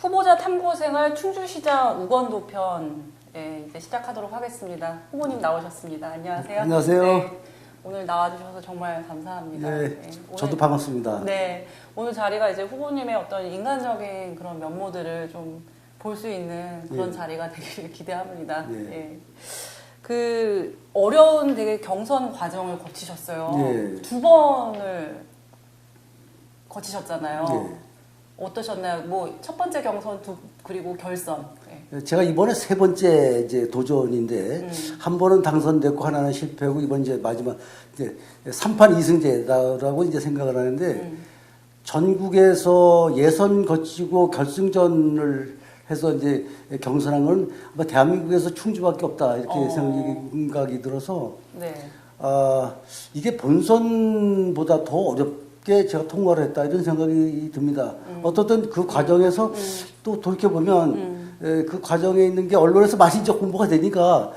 후보자 탐구생활 충주시장 우건도 편 이제 시작하도록 하겠습니다. 후보님 나오셨습니다. 안녕하세요. 안녕하세요. 네, 오늘 나와주셔서 정말 감사합니다. 네, 네, 저도 반갑습니다. 네, 오늘 자리가 이제 후보님의 어떤 인간적인 그런 면모들을 좀 볼 수 있는 그런 자리가 되기를 기대합니다. 네. 네. 그 어려운 되게 경선 과정을 거치셨어요. 네. 2번을 거치셨잖아요. 네. 어떠셨나요? 뭐 첫 번째 경선 그리고 결선. 네. 제가 이번에 세 번째 이제 도전인데 한 번은 당선됐고 하나는 실패하고 이번 이제 마지막 이제 3판 2승제라고 이제 생각을 하는데 전국에서 예선 거치고 결승전을 해서 이제 경선한 건 아마 대한민국에서 충주밖에 없다 이렇게 생각이 들어서 네. 이게 본선보다 더 어렵게 제가 통과를 했다 이런 생각이 듭니다. 어떻든 그 과정에서 또 돌이켜보면 그 과정에 있는 게 언론에서 많이 이제 홍보가 되니까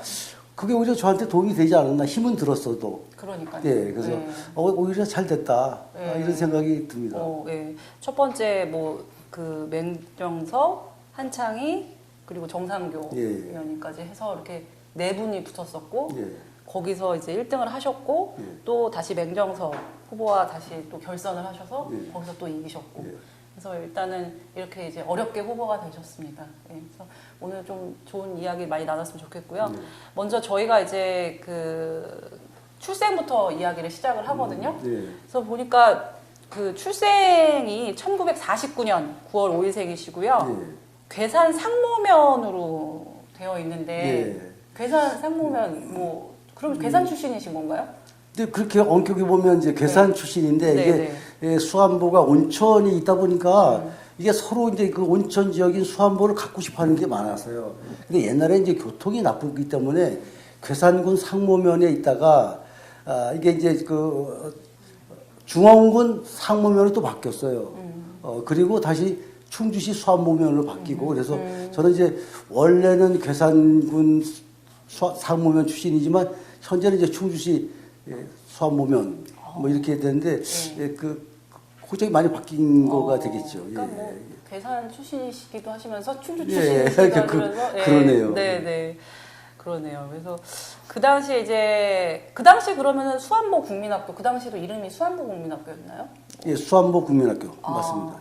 그게 오히려 저한테 도움이 되지 않았나 힘은 들었어도. 그러니까요. 네, 그래서 네. 오히려 잘 됐다 네. 이런 생각이 듭니다. 네. 첫 번째 뭐 그 맹정석, 한창희 그리고 정상교 예. 의원님까지 해서 이렇게 네 분이 붙었었고 예. 거기서 이제 1등을 하셨고 예. 또 다시 맹정석 후보와 다시 또 결선을 하셔서 예. 거기서 또 이기셨고 예. 그래서 일단은 이렇게 이제 어렵게 후보가 되셨습니다. 네, 그래서 오늘 좀 좋은 이야기 많이 나눴으면 좋겠고요. 먼저 저희가 이제 그 출생부터 이야기를 시작을 하거든요. 네. 그래서 보니까 그 출생이 1949년 9월 5일생이시고요. 네. 괴산 상모면으로 되어 있는데 네. 괴산 상모면 뭐 그럼 괴산 출신이신 건가요? 근데 그렇게 엄격히 보면 이제 괴산 출신인데 네, 이게 예, 수안보가 온천이 있다 보니까 이게 서로 이제 그 온천 지역인 수안보를 갖고 싶어 하는 게 많아서요. 근데 옛날에 이제 교통이 나쁘기 때문에 괴산군 상모면에 있다가 이게 이제 그 중원군 상모면으로 또 바뀌었어요. 그리고 다시 충주시 수안모면으로 바뀌고 그래서 저는 이제 원래는 괴산군 상모면 출신이지만 현재는 이제 충주시 수안모면 뭐 이렇게 되는데 그 호적이 많이 바뀐 거가 되겠죠. 그러니까 뭐 괴산 출신이시기도 하시면서 충주 예, 출신이시기도 하면서 그러네요. 네. 그러네요. 그래서 그 당시에 이제 그 당시 그러면은 수안보 국민학교 그 당시도 이름이 수안보 국민학교였나요? 예, 수안보 국민학교 맞습니다.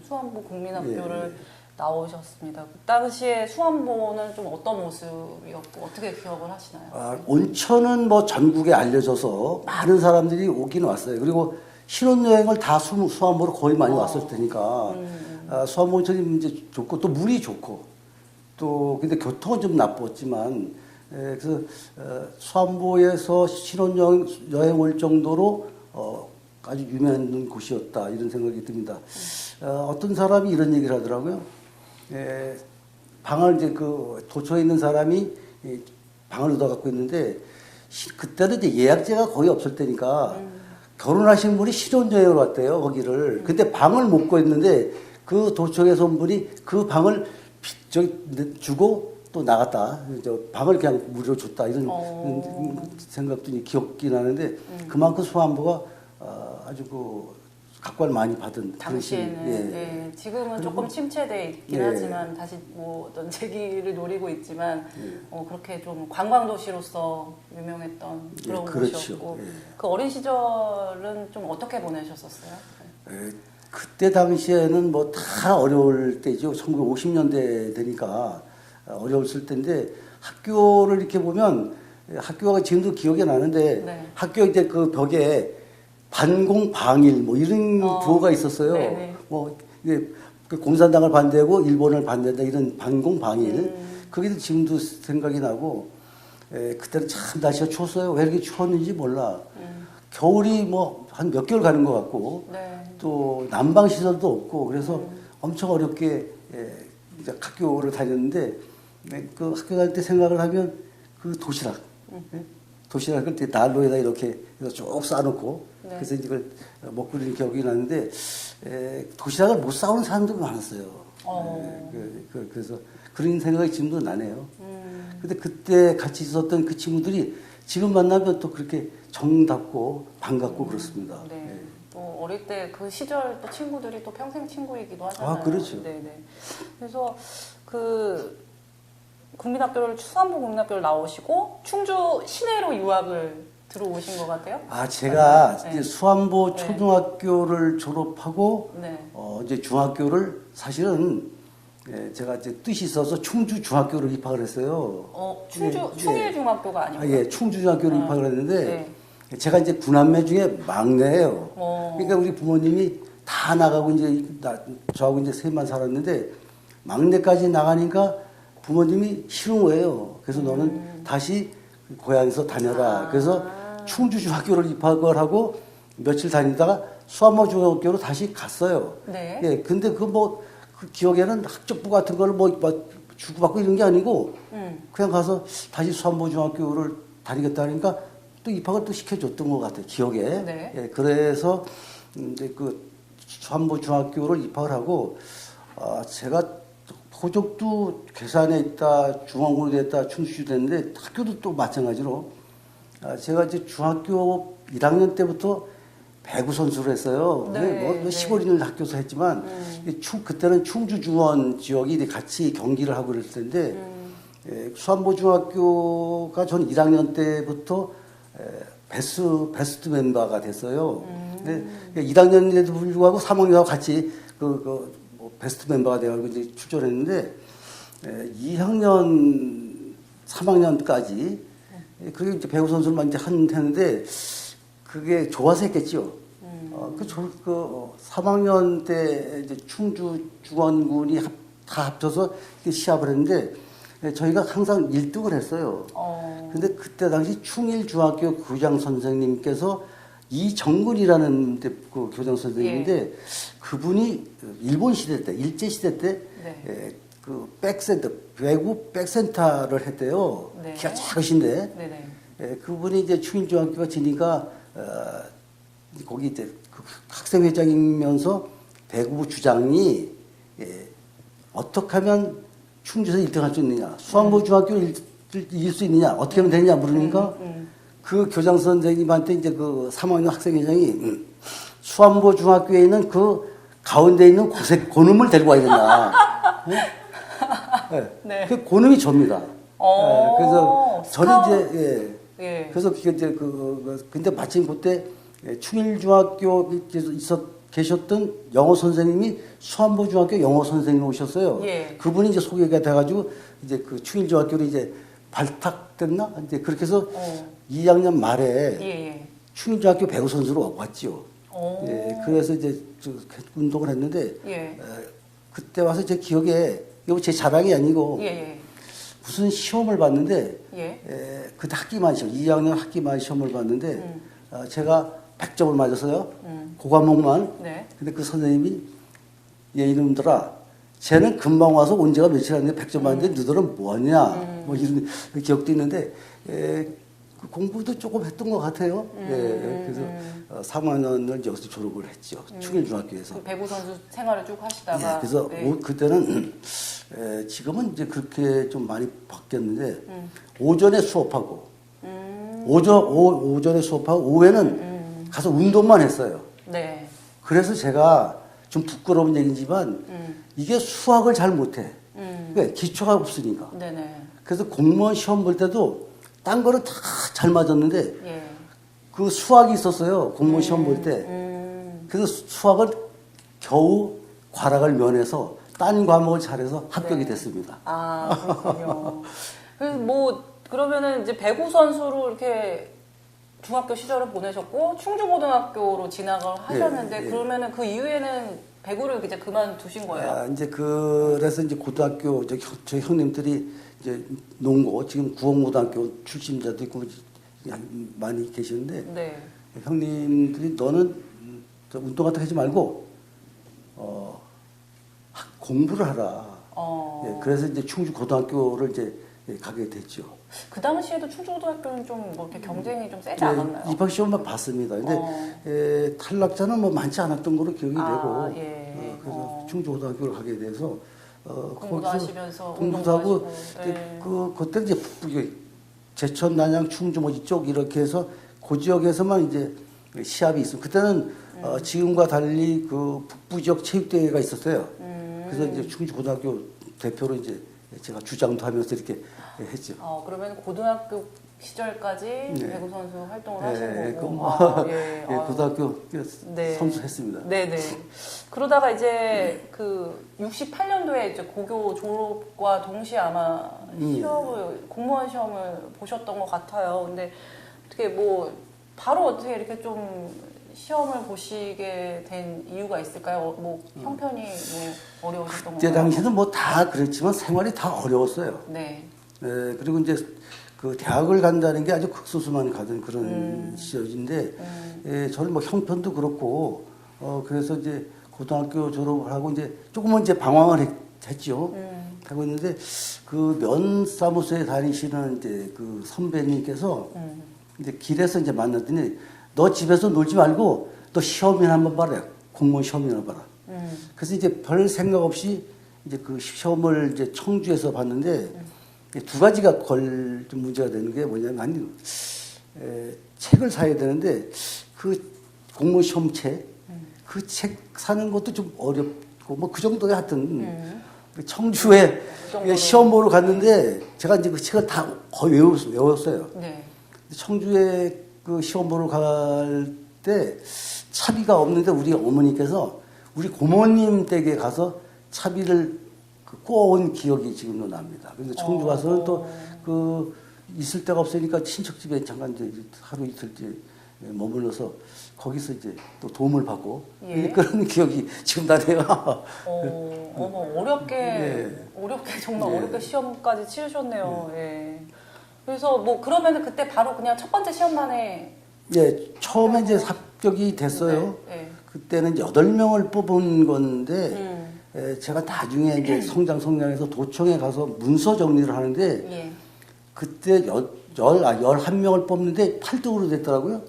수안보 국민학교를 나오셨습니다. 그 당시에 수안보는 좀 어떤 모습이었고 어떻게 기억을 하시나요? 온천은 뭐 전국에 알려져서 많은 사람들이 오긴 왔어요. 그리고 신혼여행을 다 수안보로 거의 많이 왔을 테니까 수안보 온천이 이제 좋고 또 물이 좋고 또 근데 교통은 좀 나빴지만 그래서 수안보에서 신혼여행 올 정도로 아주 유명한 곳이었다 이런 생각이 듭니다. 어떤 사람이 이런 얘기를 하더라고요. 방을 이제 그 도초에 있는 사람이 방을 얻어 갖고 있는데 그때는 이제 예약제가 거의 없을 때니까 결혼하신 분이 신혼여행을 왔대요 거기를. 근데 방을 못 구했는데 그 도청에서 온 분이 그 방을 주고 또 나갔다. 방을 그냥 무료로 줬다 이런 생각도 기억이 나는데 그만큼 수안보가 아주 그 각광을 많이 받은 당시에는 지금은 조금 침체돼 있긴 하지만 다시 뭐 어떤 재기를 노리고 있지만 그렇게 좀 관광 도시로서 유명했던 그런 곳이었고 그 어린 시절은 좀 어떻게 보내셨었어요? 그때 당시에는 뭐 다 어려울 때죠. 1950년대 되니까 어려웠을 때인데 학교를 이렇게 보면 학교가 지금도 기억이 나는데 학교 이제 그 벽에 반공방일 뭐 이런 구호가 있었어요. 뭐 이게 공산당을 반대하고 일본을 반대한다 이런 반공방일. 그게 지금도 생각이 나고 그때는 참 날씨가 추웠어요. 왜 이렇게 추웠는지 몰라. 겨울이 뭐 한 몇 개월 가는 것 같고 또 난방 시설도 없고 그래서 엄청 어렵게 이제 학교를 다녔는데 그 학교 다닐 때 생각을 하면 그 도시락 도시락을 난로에다 이렇게 쭉 쌓아놓고 그래서 이걸 먹고 있는 기억이 나는데 도시락을 못 싸우는 사람들이 많았어요. 그래서 그런 생각이 지금도 나네요. 근데 그때 같이 있었던 그 친구들이 지금 만나면 또 그렇게 정답고 반갑고 그렇습니다. 또 어릴 때 그 시절 또 친구들이 또 평생 친구이기도 하잖아요. 아, 그렇죠. 네네. 그래서 그 국민학교를 수안보 국민학교를 나오시고 충주 시내로 유학을 들어오신 것 같아요. 아, 제가 네. 이제 수안보 네. 초등학교를 졸업하고 네. 이제 중학교를 사실은 제가 이제 뜻이 있어서 충주 중학교를 입학을 했어요. 충주 예, 충일중학교가 아니고. 아, 예, 충주 중학교를 아, 입학을 했는데 네. 제가 이제 9남매 중에 막내예요. 그러니까 우리 부모님이 다 나가고 이제 저하고 이제 셋만 살았는데 막내까지 나가니까 부모님이 싫은 거예요. 그래서 너는 다시 고향에서 다녀라. 그래서 충주 중학교를 입학을 하고 며칠 다니다가 수안보 중학교로 다시 갔어요. 네. 예, 근데 그 기억에는 학적부 같은 걸 주고받고 이런 게 아니고 그냥 가서 다시 수안보 중학교를 다니겠다 하니까 또 입학을 또 시켜줬던 것 같아요. 기억에. 네. 예, 그래서 이제 그 수안보 중학교를 입학을 하고 제가 호적도 괴산에 있다, 중앙고에 있다, 충주시 됐는데 학교도 또 마찬가지로 제가 이제 중학교 1학년 때부터 배구 선수를 했어요. 네, 뭐 시골 있는 학교에서 했지만 그때는 충주 중원 지역이 같이 경기를 하고 그랬을 텐데 수안보 중학교가 전 1학년 때부터 베스트 멤버가 됐어요. 근데 1학년에도 불구하고 3학년하고 같이 뭐 베스트 멤버가 돼가지고 이제 출전했는데 2학년, 3학년까지 그게 이제 배구 선수를만 이제 했는데 그게 좋아서 했겠죠. 3학년 때 이제 충주 중원군이 다 합쳐서 시합을 했는데 저희가 항상 1등을 했어요. 근데 그때 당시 충일중학교 교장 선생님께서 이정근이라는 그 교장 선생님인데 예. 그분이 일본 시대 때, 일제 시대 때 네. 그 백센터, 배구 백센터를 했대요. 네. 키가 작으신데 네네. 그분이 이제 충일중학교가 지니까 거기 이제 그 학생회장이면서 배구부 주장이 어떻게 하면 충주에서 1등 할 수 있느냐, 수안보 중학교 이길 수 있느냐, 어떻게 하면 되느냐 물으니까 그 교장 선생님한테 이제 그 3학년 학생회장이 수안보 중학교에 있는 그 가운데 있는 고놈을 데리고 와야 된다. 네. 그 고놈이 접니다. 그래서 저는 이제 예. 그래서 그게 이제 근데 마침 그때 충일중학교에 계셨던 영어 선생님이 수안보 중학교 영어 선생님 오셨어요. 예. 그분이 이제 소개가 돼가지고 이제 그 충일중학교로 이제 발탁됐나? 이제 그렇게 해서 2학년 말에 예. 충일중학교 배구 선수로 왔지요. 예, 그래서 이제 운동을 했는데 예. 그때 와서 제 기억에 이거 제 자랑이 아니고 예. 무슨 시험을 봤는데 예. 그때 학기만 시험, 2학년 학기만 시험을 봤는데 제가 100점을 맞았어요. 그 과목만. 네. 근데 그 선생님이 얘 이놈들아 쟤는 금방 와서 온 지가 며칠 안 됐는데 100점 맞는데 너희들은 뭐하냐 뭐 이런 기억도 있는데 그 공부도 조금 했던 것 같아요. 그래서 3학년을 여기서 졸업을 했죠. 충일중학교에서. 그 배구 선수 생활을 쭉 하시다가. 그래서 네. 그때는 지금은 이제 그렇게 좀 많이 바뀌었는데 오전에 수업하고 오전에 수업하고 오후에는 가서 운동만 했어요. 네. 그래서 제가 좀 부끄러운 얘기지만 이게 수학을 잘 못해. 왜? 기초가 없으니까. 네네. 그래서 공무원 시험 볼 때도 딴 거는 다 잘 맞았는데 예. 그 수학이 있었어요. 공무원 시험 볼 때. 그래서 수학을 겨우 과락을 면해서 딴 과목을 잘해서 합격이 됐습니다. 아, 그렇군요. 그래서 뭐 그러면은 이제 배구 선수로 이렇게 중학교 시절을 보내셨고 충주고등학교로 진학을 하셨는데 예. 그러면은 그 이후에는 배구를 이제 그만두신 거예요? 이제 그래서 이제 고등학교 저희 형님들이 이제 농고 지금 구원고등학교 출신자도 있고 많이 계시는데 네. 형님들이 너는 운동 같은 거 하지 말고 공부를 하라. 그래서 이제 충주 고등학교를 이제 가게 됐죠. 그 당시에도 충주고등학교는 좀 뭐 이렇게 경쟁이 좀 세지 않았나요? 입학 시험만 봤습니다. 근데 탈락자는 뭐 많지 않았던 걸로 기억이 되고 예. 그래서 충주고등학교를 가게 돼서 공부도 하시면서 공부도 하고 운동도 하시고. 그때 이제 제천, 난양, 충주 뭐 이쪽 이렇게 해서 그 지역에서만 이제 시합이 있어. 그때는 지금과 달리 그 북부 지역 체육대회가 있었어요. 그래서 이제 충주고등학교 대표로 이제 제가 주장도 하면서 이렇게 했죠. 그러면 고등학교 시절까지 배구 선수 활동을 하신 거고. 뭐, 예. 고등학교 네. 선수 했습니다. 네네. 그러다가 이제 그 68년도에 이제 고교 졸업과 동시에 아마 공무원 시험을 보셨던 것 같아요. 근데 어떻게 뭐 바로 어떻게 이렇게 좀 시험을 보시게 된 이유가 있을까요? 뭐 형편이 뭐 어려우셨던 건가요? 그때 당시는 뭐 다 그랬지만 생활이 다 어려웠어요. 네. 그리고 이제 그 대학을 간다는 게 아주 극소수만 가던 그런 시절인데, 저는 뭐 형편도 그렇고, 그래서 이제 고등학교 졸업을 하고 이제 조금은 이제 방황을 했죠. 하고 있는데, 그 면사무소에 다니시는 이제 그 선배님께서 이제 길에서 이제 만났더니, 너 집에서 놀지 말고 너 시험이나 한번 봐라. 공무원 시험이나 봐라. 그래서 이제 별 생각 없이 이제 그 시험을 이제 청주에서 봤는데, 두 가지가 좀 문제가 되는 게 뭐냐면, 아니, 책을 사야 되는데, 그 공무원 시험책, 그 책 사는 것도 좀 어렵고, 뭐 그 정도에 하여튼, 청주에 시험 보러 갔는데, 제가 이제 그 책을 다 거의 외웠어요. 네. 청주에 그 시험 보러 갈 때 차비가 없는데, 우리 어머니께서 우리 고모님 댁에 가서 차비를 꼬아온 기억이 지금도 납니다. 그래서 청주 가서는 또 그 있을 데가 없으니까 친척집에 잠깐 이제 하루 이틀째 머물러서 거기서 이제 또 도움을 받고 그런 기억이 지금 나네요. 어렵게 정말 어렵게 시험까지 치르셨네요. 예. 그래서 뭐 그러면은 그때 바로 그냥 첫 번째 시험만에 처음에 이제 합격이 됐어요. 네. 그때는 8명을 뽑은 건데 제가 나중에 이제 성장해서 도청에 가서 문서 정리를 하는데 그때 11명을 뽑는데 8등으로 됐더라고요.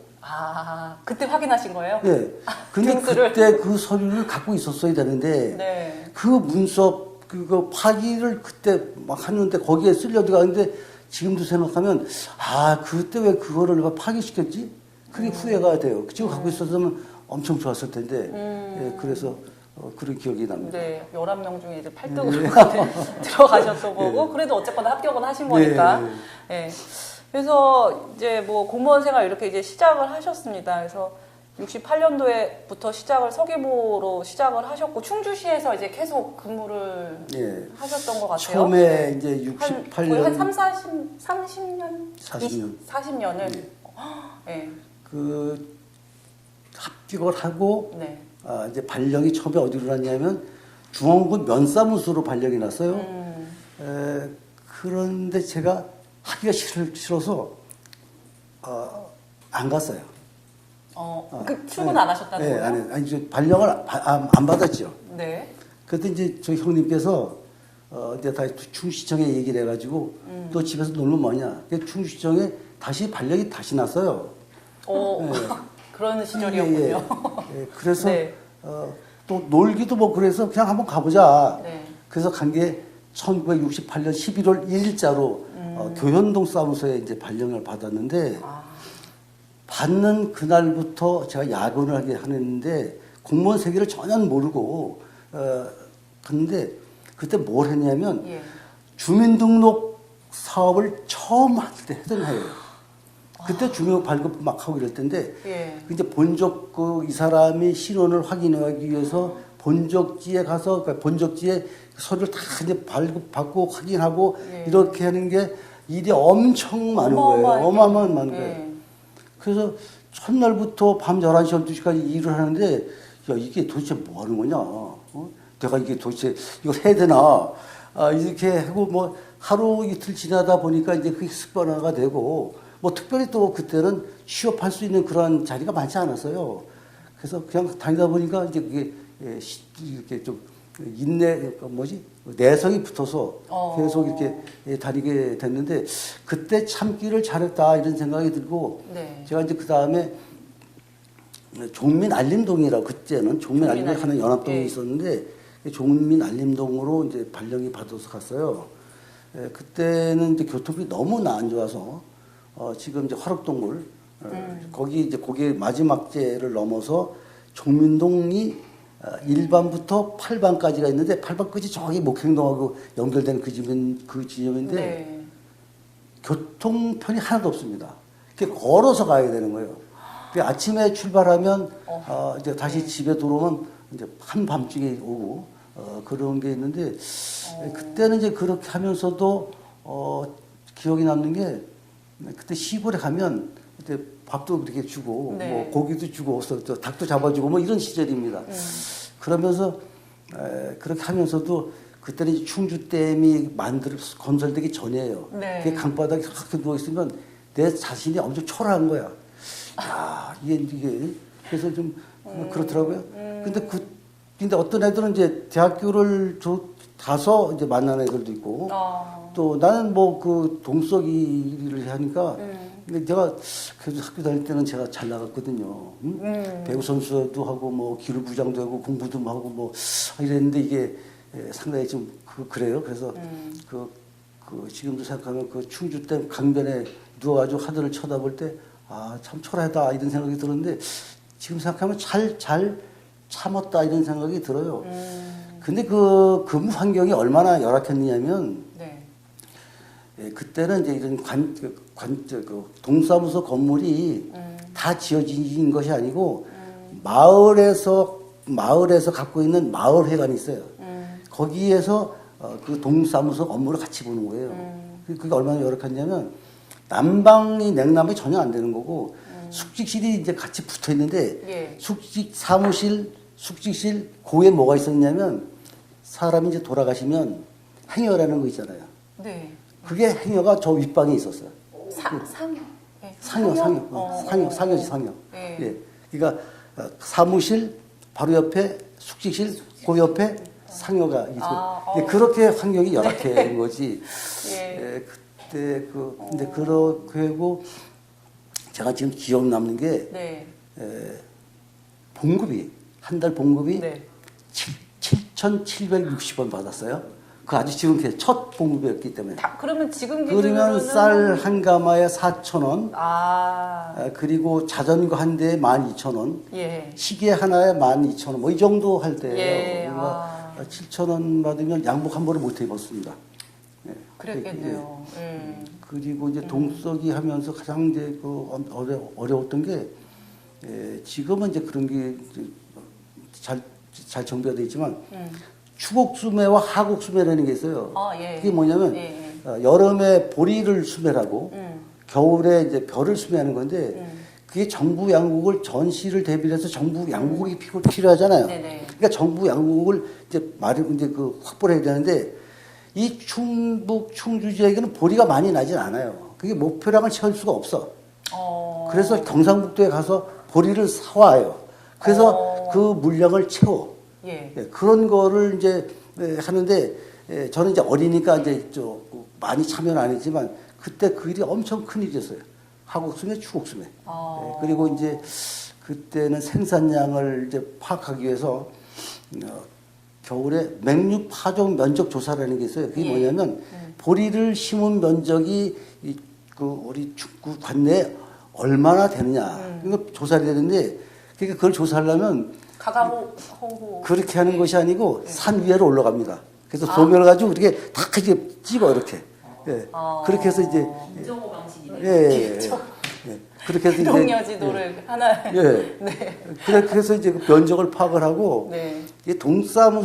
그때 확인하신 거예요? 네. 근데 그때 그 서류를 갖고 있었어야 되는데 그 문서 그거 파기를 그때 막 하는데 거기에 쓸려 들어가는데 지금도 생각하면 그때 왜 그거를 내가 파기시켰지? 그게 후회가 돼요. 지금 갖고 있었으면 엄청 좋았을 텐데 그래서 그런 기억이 납니다. 네, 11명 중에 이제 8등으로 들어가셨던 거고, 그래도 어쨌거나 합격은 하신 거니까. 네. 그래서 이제 뭐 공무원 생활 이렇게 이제 시작을 하셨습니다. 그래서 68년도에부터 서기부로 시작을 하셨고, 충주시에서 이제 계속 근무를 하셨던 것 같아요. 처음에 이제 68년. 한 30년? 40년을. 그 합격을 하고, 이제 발령이 처음에 어디로 났냐면 중원군 면사무소로 발령이 났어요. 그런데 제가 하기가 싫어서 안 갔어요. 출근 안 하셨다는 거예요? 아니 이제 발령을 안 받았죠. 네. 그때 이제 저희 형님께서 이제 다시 충주시청에 얘기를 해가지고 너 집에서 놀면 뭐냐? 충주시청에 다시 발령이 다시 났어요. 그런 시절이었군요. 그래서 또 놀기도 뭐 그래서 그냥 한번 가보자. 그래서 간 게 1968년 11월 1일자로 교현동 사무소에 이제 발령을 받았는데 받는 그날부터 제가 야근을 하게 하는데 공무원 세계를 전혀 모르고 갔는데 그때 뭘 했냐면 주민등록 사업을 처음 할 때 했던 해예요. 그때 주민등록 발급 막 하고 이럴 텐데 이제 본적 이 사람이 신원을 확인하기 위해서 본적지에 가서 본적지에 서류를 다 이제 발급받고 확인하고 이렇게 하는 게 일이 엄청 많은 거예요. 어마어마한 많은 거예요. 그래서 첫날부터 밤 11시, 12시까지 일을 하는데 야 이게 도대체 뭐 하는 거냐? 내가 이게 도대체 이걸 해야 되나? 이렇게 하고 뭐 하루 이틀 지나다 보니까 이제 그게 습관화가 되고 뭐 특별히 또 그때는 취업할 수 있는 그런 자리가 많지 않았어요. 그래서 그냥 다니다 보니까 이제 그게 이렇게 좀 내성이 붙어서 계속 이렇게 다니게 됐는데 그때 참기를 잘했다 이런 생각이 들고 제가 이제 그 다음에 종민알림동이라고 그때는 종민알림동 하는 연합동이 있었는데 종민알림동으로 이제 발령이 받아서 갔어요. 그때는 이제 교통이 너무나 안 좋아서 지금 이제 화록동물 거기 이제 거기 마지막제를 넘어서 종민동이 1반부터 8반까지가 있는데 8반 끝이 저기 목행동하고 연결되는 그 지점인데 네. 교통편이 하나도 없습니다. 이렇게 걸어서 가야 되는 거예요. 아침에 출발하면 이제 다시 집에 들어오면 이제 한밤중에 오고 그런 게 있는데 그때는 이제 그렇게 하면서도 기억이 남는 게 그때 시골에 가면 그때 밥도 이렇게 주고 네. 뭐 고기도 주고 또 닭도 잡아주고 뭐 이런 시절입니다. 그러면서 그렇게 하면서도 그때는 이제 충주댐이 건설되기 전이에요. 네. 그 강바닥에 그렇게 누워 있으면 내 자신이 엄청 초라한 거야. 야, 이게 그래서 좀 그렇더라고요. 근데 어떤 애들은 이제 대학교를 가서 이제 만나는 애들도 있고 또 나는 뭐 그 동석이 일을 하니까 근데 제가 그래도 학교 다닐 때는 제가 잘 나갔거든요. 배구 선수도 하고 뭐 기술부장도 하고 공부도 하고 뭐 이랬는데 이게 상당히 좀 그래요. 그래서 그 지금도 생각하면 그 충주댐 강변에 누워가지고 하늘을 쳐다볼 때 아, 참 초라하다 이런 생각이 들었는데 지금 생각하면 잘 참았다 이런 생각이 들어요. 근데 그 근무 환경이 얼마나 열악했느냐면 네. 그때는 이제 이런 동사무소 건물이 다 지어진 것이 아니고 마을에서 갖고 있는 마을회관이 있어요. 거기에서 그 동사무소 업무를 같이 보는 거예요. 그게 얼마나 열악했냐면 난방이 냉난방이 전혀 안 되는 거고 숙직실이 이제 같이 붙어 있는데 예. 숙직실 고에 뭐가 있었냐면 사람이 이제 돌아가시면 행여라는 거 있잖아요. 네. 그게 행여가 저 윗방에 있었어요. 상여. 네. 상여지 상여. 네. 예. 그러니까 사무실 바로 옆에 숙직실 그 옆에 상여가 있고 그렇게 환경이 열악한 거지. 예. 그때 근데 그렇게 하고 제가 지금 기억 남는 게 네. 봉급이 한 달 봉급이 네. 7,760원 받았어요. 그 아주 지금 첫 봉급이었기 때문에. 그러면 지금 그러면 기준으로는 쌀 한 가마에 4,000원. 아. 그리고 자전거 한 대에 12,000원. 예. 시계 하나에 12,000원. 뭐 이 정도 할 때예요. 예. 그러니까 7,000원 받으면 양복 한 벌을 못 입었습니다. 네. 그랬겠네요. 그리고 이제 동석이 하면서 가장 이제 어려웠던 게 지금은 이제 그런 게 잘 정비가 되어 있지만 추곡수매와 하곡수매라는 게 있어요. 예. 그게 뭐냐면 여름에 보리를 수매하고 겨울에 이제 벼를 수매하는 건데 그게 정부 양국을 전시를 대비해서 정부 양국이 필요하잖아요. 네네. 그러니까 정부 양국을 이제 확보를 해야 되는데 이 충주 지역에는 보리가 많이 나진 않아요. 그게 목표량을 채울 수가 없어. 그래서 경상북도에 가서 보리를 사와요. 그래서 그 물량을 채워. 예. 그런 거를 이제 하는데 저는 이제 어리니까 이제 많이 참여는 안 했지만 그때 그 일이 엄청 큰 일이었어요. 하곡수매, 추곡수매. 그리고 이제 그때는 생산량을 이제 파악하기 위해서 겨울에 맹류 파종 면적 조사라는 게 있어요. 그게 뭐냐면 보리를 심은 면적이 우리 축구 관내에 얼마나 되느냐. 이거 조사를 되는데 그러니까 그걸 조사하려면 가가호 그렇게 하는 것이 아니고 산 위로 올라갑니다. 그래서 도면을 가지고 이렇게 탁 이렇게 찍어 이렇게. 예. 그렇게 해서 이제 인정호 방식이네. 예. 그렇게 해서 이제 동여지도를 하나. 예. 네. 그렇게 해서 이제 그 면적을 파악을 하고 네. 이게 동의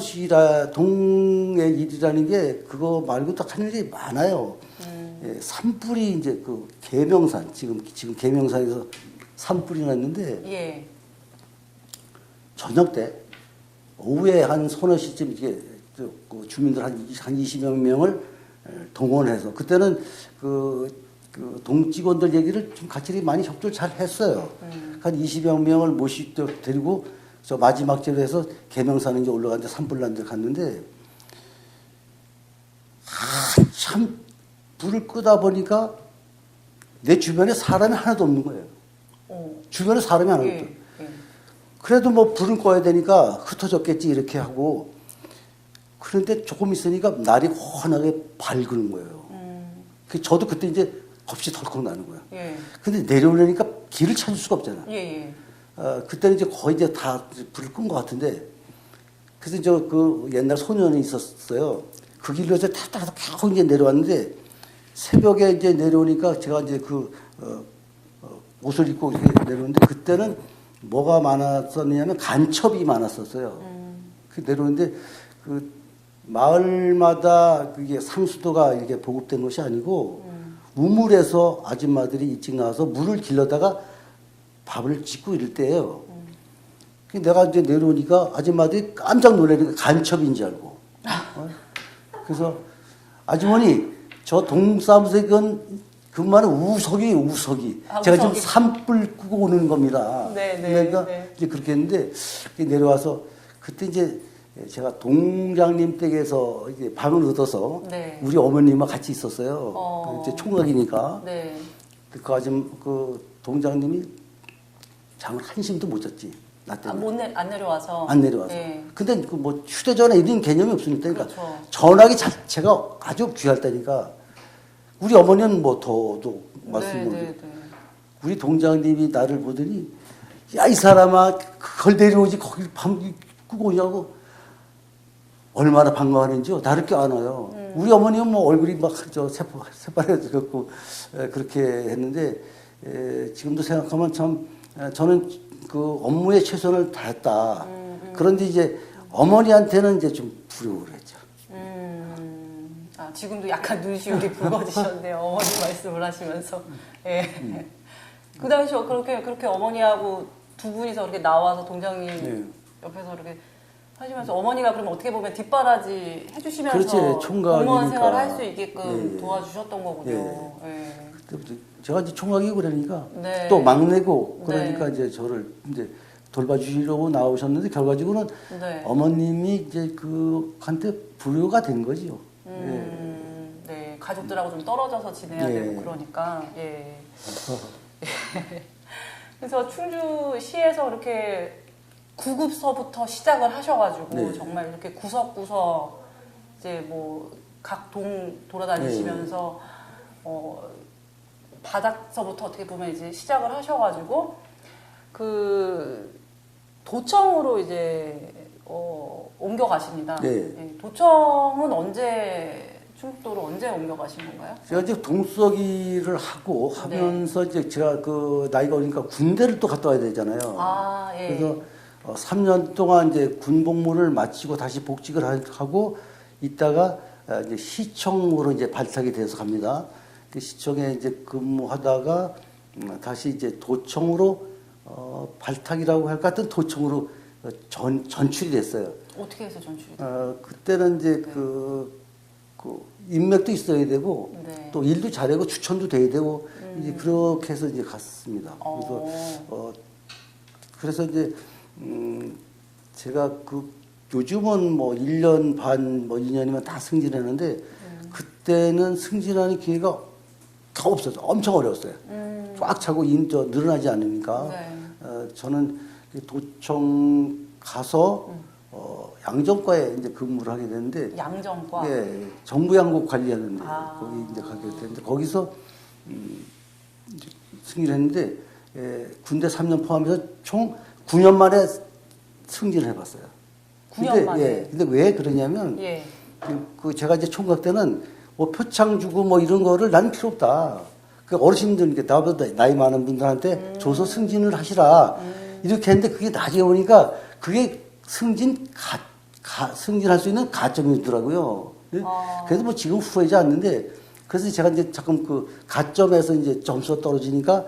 일이라는 게 그거 말고 또 하는 일이 많아요. 산불이 이제 그 계명산 지금 계명산에서 산불이 났는데 예. 저녁 때 오후에 한 서너 시쯤 이게 그 주민들 한 20여 명을 동원해서 그때는 그 동직원들 얘기를 좀 같이 많이 협조를 잘 했어요. 한 20여 명을 데리고 저 마지막 제로 해서 계명산에 이제 올라갔는데 산불난 데 갔는데 한참 불을 끄다 보니까 내 주변에 사람이 하나도 없는 거예요. 주변에 사람이 하나도 없어요. 그래도 뭐 불은 꺼야 되니까 흩어졌겠지 이렇게 하고 그런데 조금 있으니까 날이 환하게 밝은 거예요. 저도 그때 이제 겁이 덜컥 나는 거예요. 근데 내려오려니까 길을 찾을 수가 없잖아. 그때는 이제 거의 이제 다 불을 끈 것 같은데, 그래서 저 그 옛날 소년이 있었어요. 그 길로 해서 타다가 쭉 이제 내려왔는데, 새벽에 이제 내려오니까 제가 이제 옷을 입고 이렇게 내려오는데, 그때는 뭐가 많았었냐면 간첩이 많았었어요. 그 내려오는데, 그 마을마다 그게 상수도가 이렇게 보급된 것이 아니고, 우물에서 아줌마들이 일찍 나와서 물을 길러다가 밥을 짓고 이럴 때예요. 내가 이제 내려오니까 아줌마들이 깜짝 놀라니까 간첩인 줄 알고. 그래서 아주머니 저 동사무소에 근무하는 우석이. 아, 제가 우석이. 지금 산불 끄고 오는 겁니다. 네, 그러니까 네. 이제 그렇게 했는데 내려와서 그때 이제 제가 동장님 댁에서 이제 방을 얻어서 네. 우리 어머님과 같이 있었어요. 이제 총각이니까. 네. 그 동장님이 잠을 한숨도 못 잤지. 나 때문에. 안 내려와서. 안 내려와서. 네. 근데 그 뭐 휴대전화 이런 개념이 없으니까. 그러니까 그렇죠. 전화기 자체가 아주 귀할 때니까 우리 어머니는 뭐 더도 말씀 모르고. 네. 우리 동장님이 나를 보더니 야, 이 사람아, 그걸 내려오지 거기 밤 끄고 오냐고 얼마나 반가워하는지요. 나를 껴안아요. 우리 어머니는 뭐 얼굴이 막 새빨개졌고 그렇게 했는데 지금도 생각하면 참 저는 그 업무에 최선을 다했다. 그런데 이제 어머니한테는 이제 좀 부러워를 했죠. 아, 지금도 약간 눈시울이 붉어지셨네요. 어머니 말씀을 하시면서. 예. 그 당시 그렇게 어머니하고 두 분이서 그렇게 나와서 동장님 네. 옆에서 이렇게 하시면서 어머니가 그러면 어떻게 보면 뒷바라지 해주시면서 그렇지, 총각이니까. 공무원 생활 할 수 있게끔 예. 도와주셨던 거군요. 예. 그때부터 제가 이제 총각이고 그러니까 네. 또 막내고 그러니까 네. 이제 저를 이제 돌봐주시려고 나오셨는데 결과적으로는 네. 어머님이 이제 한테 불효가 된 거지요. 네, 가족들하고 좀 떨어져서 지내야 예. 되고 그러니까. 예. 그래서 충주시에서 이렇게 구급서부터 시작을 하셔가지고 네. 정말 이렇게 구석구석 이제 뭐 각 동 돌아다니시면서 바닥서부터 어떻게 보면 이제 시작을 하셔가지고 그 도청으로 이제 옮겨가십니다. 네. 예, 도청은 충북도로 언제 옮겨가신 건가요? 제가 이제 동석이를 하고 하면서 이제 제가 그 나이가 오니까 군대를 또 갔다 와야 되잖아요. 아, 예. 그래서 3년 동안 이제 군복무를 마치고 다시 복직을 하고 있다가 이제 시청으로 이제 발탁이 돼서 갑니다. 그 시청에 이제 근무하다가 다시 이제 도청으로 발탁이라고 할까 하여튼 도청으로 전출이 됐어요. 어떻게 해서 전출이 됐어요? 그때는 이제 그 인맥도 있어야 되고 네. 또 일도 잘하고 추천도 돼야 되고 이제 그렇게 해서 이제 갔습니다. 그래서 이제 제가 요즘은 뭐 1년 반 뭐 2년이면 다 승진하는데 그때는 승진하는 기회가 다 없었어요. 엄청 어려웠어요. 꽉 차고 늘어나지 않으니까 네. 저는 도청 가서 양정과에 이제 근무를 하게 됐는데 양정과. 예, 정부 양국 관리하는데 아. 거기 이제 가게 됐는데 거기서 이제 승진을 했는데 군대 3년 포함해서 총 9년 만에 승진을 해봤어요. 9년 만에. 근데 왜 그러냐면 예. 제가 이제 총각 때는 뭐 표창 주고 뭐 이런 거를 나는 필요 없다. 그 어르신들 나보다 나이 많은 분들한테 줘서 승진을 하시라 이렇게 했는데 그게 나중에 오니까 그게 승진할 수 있는 가점이더라고요. 그래서 뭐 지금 후회하지 않는데 그래서 제가 이제 잠깐 그 가점에서 이제 점수가 떨어지니까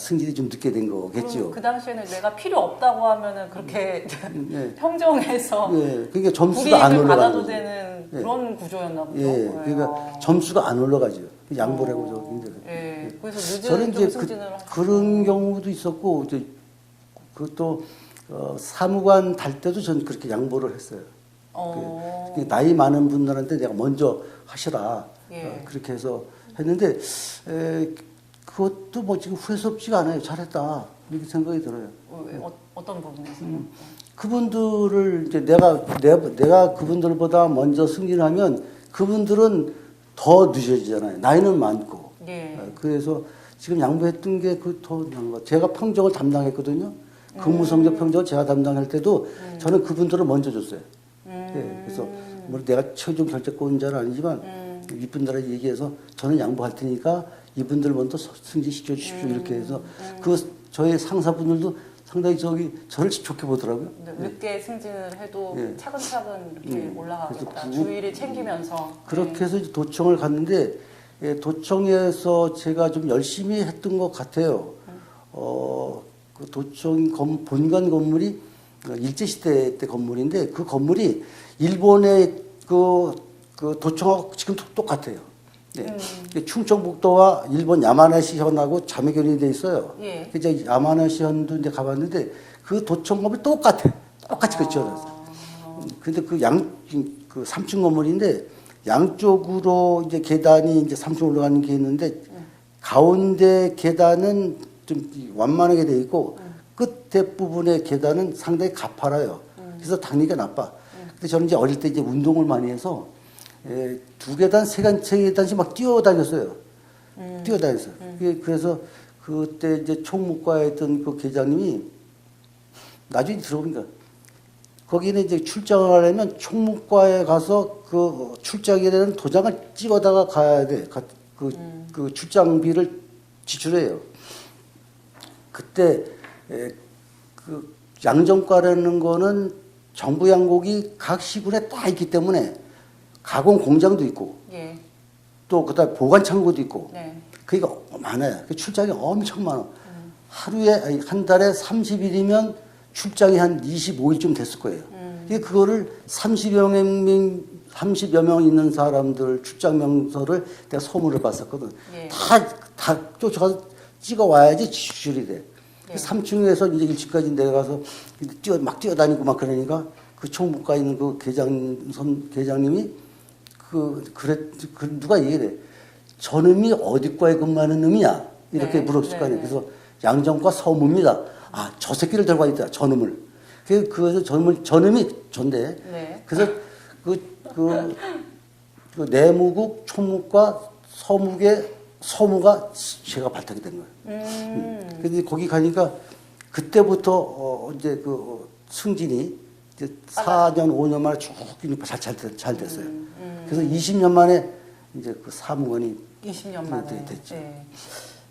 승진이 좀 늦게 된 거겠죠. 그 당시에는 내가 필요 없다고 하면은 그렇게 네. 평정해서 그러니까 점수가 안 불이익을 올라가는 받아도 거죠. 되는 그런 구조였나 보죠. 예, 그러니까 점수가 안 올라가죠. 양보를 하고 저 힘들어요. 예, 그래서 저는 늦은 이제 좀 승진을 그런 경우도 있었고 이제 그것도 사무관 달 때도 저는 그렇게 양보를 했어요. 그 나이 많은 분들한테 내가 먼저 하시라 예. 그렇게 해서 했는데 그것도 뭐 지금 후회스럽지가 않아요. 잘했다 이렇게 생각이 들어요. 어떤 부분에서? 그분들을 이제 내가 그분들보다 먼저 승진하면 그분들은 더 늦어지잖아요. 나이는 많고. 예. 그래서 지금 양보했던 게 더 나은 것. 제가 평정을 담당했거든요. 근무 성적 평가를 제가 담당할 때도 저는 그분들을 먼저 줬어요. 예, 그래서 뭐 내가 최종 결정권자는 아니지만 이분들한테 얘기해서 저는 양보할 테니까 이분들 먼저 승진시켜 주십시오 이렇게 해서 그 저희 상사분들도 상당히 저를 좋게 보더라고요. 늦게 승진을 해도 예. 차근차근 이렇게 올라가겠다. 그래서 주의를 챙기면서. 그렇게 해서 이제 도청을 갔는데 예, 도청에서 제가 좀 열심히 했던 것 같아요. 그 도청 본관 건물이 일제시대 때 건물인데 그 건물이 일본의 그 도청하고 지금 똑같아요. 네. 충청북도와 일본 야마나시현하고 자매결연이 돼 있어요. 예. 이제 야마나시현도 이제 가봤는데 그 도청 건물 똑같아. 똑같이 그 지어놨어요. 근데 그 3층 건물인데 양쪽으로 이제 계단이 이제 3층 올라가는 게 있는데 가운데 계단은 좀 완만하게 돼 있고 끝에 부분의 계단은 상당히 가파라요. 그래서 당리가 나빠. 근데 저는 이제 어릴 때 이제 운동을 많이 해서 두 계단, 세 계단씩 막 뛰어다녔어요. 뛰어다녔어요. 그래서 그때 이제 총무과에 있던 그 계장님이 나중에 들어보니까 거기는 이제 출장을 하려면 총무과에 가서 그 출장에 대한 도장을 찍어다가 가야 돼. 그 출장비를 지출해요. 그때 그 양정과라는 거는 정부 양곡이 각 시군에 다 있기 때문에 가공 공장도 있고 예. 또 그다음 보관 창고도 있고 네. 그러니까 많아요. 그 출장이 엄청 많아. 하루에 아니, 한 달에 30일이면 출장이 한 25일쯤 됐을 거예요. 그거를 30여 명 있는 사람들 출장 명서를 내가 소문을 봤었거든. 예. 다 쫓아가서 찍어 와야지 지출이 돼. 예. 3층에서 이제 1층까지 내려가서 막 뛰어다니고 막 그러니까 그 총무과에 있는 그 계장님이 누가 얘기해. 저놈이 어디과에 근무하는 놈이야? 이렇게 네. 물었을 거 아니에요. 네. 그래서 양정과 서무입니다. 아, 저 새끼를 들고 있다. 저놈을. 그래서 저놈이 전데. 네. 그래서 그 내무국 총무과 서무가 제가 발탁이 된 거예요. 근데 거기 가니까 그때부터 이제 그 승진이 이제 4년, 5년 만에 쭉 잘 됐어요. 그래서 20년 만에 이제 그 사무관이 20년 만에 됐죠. 네.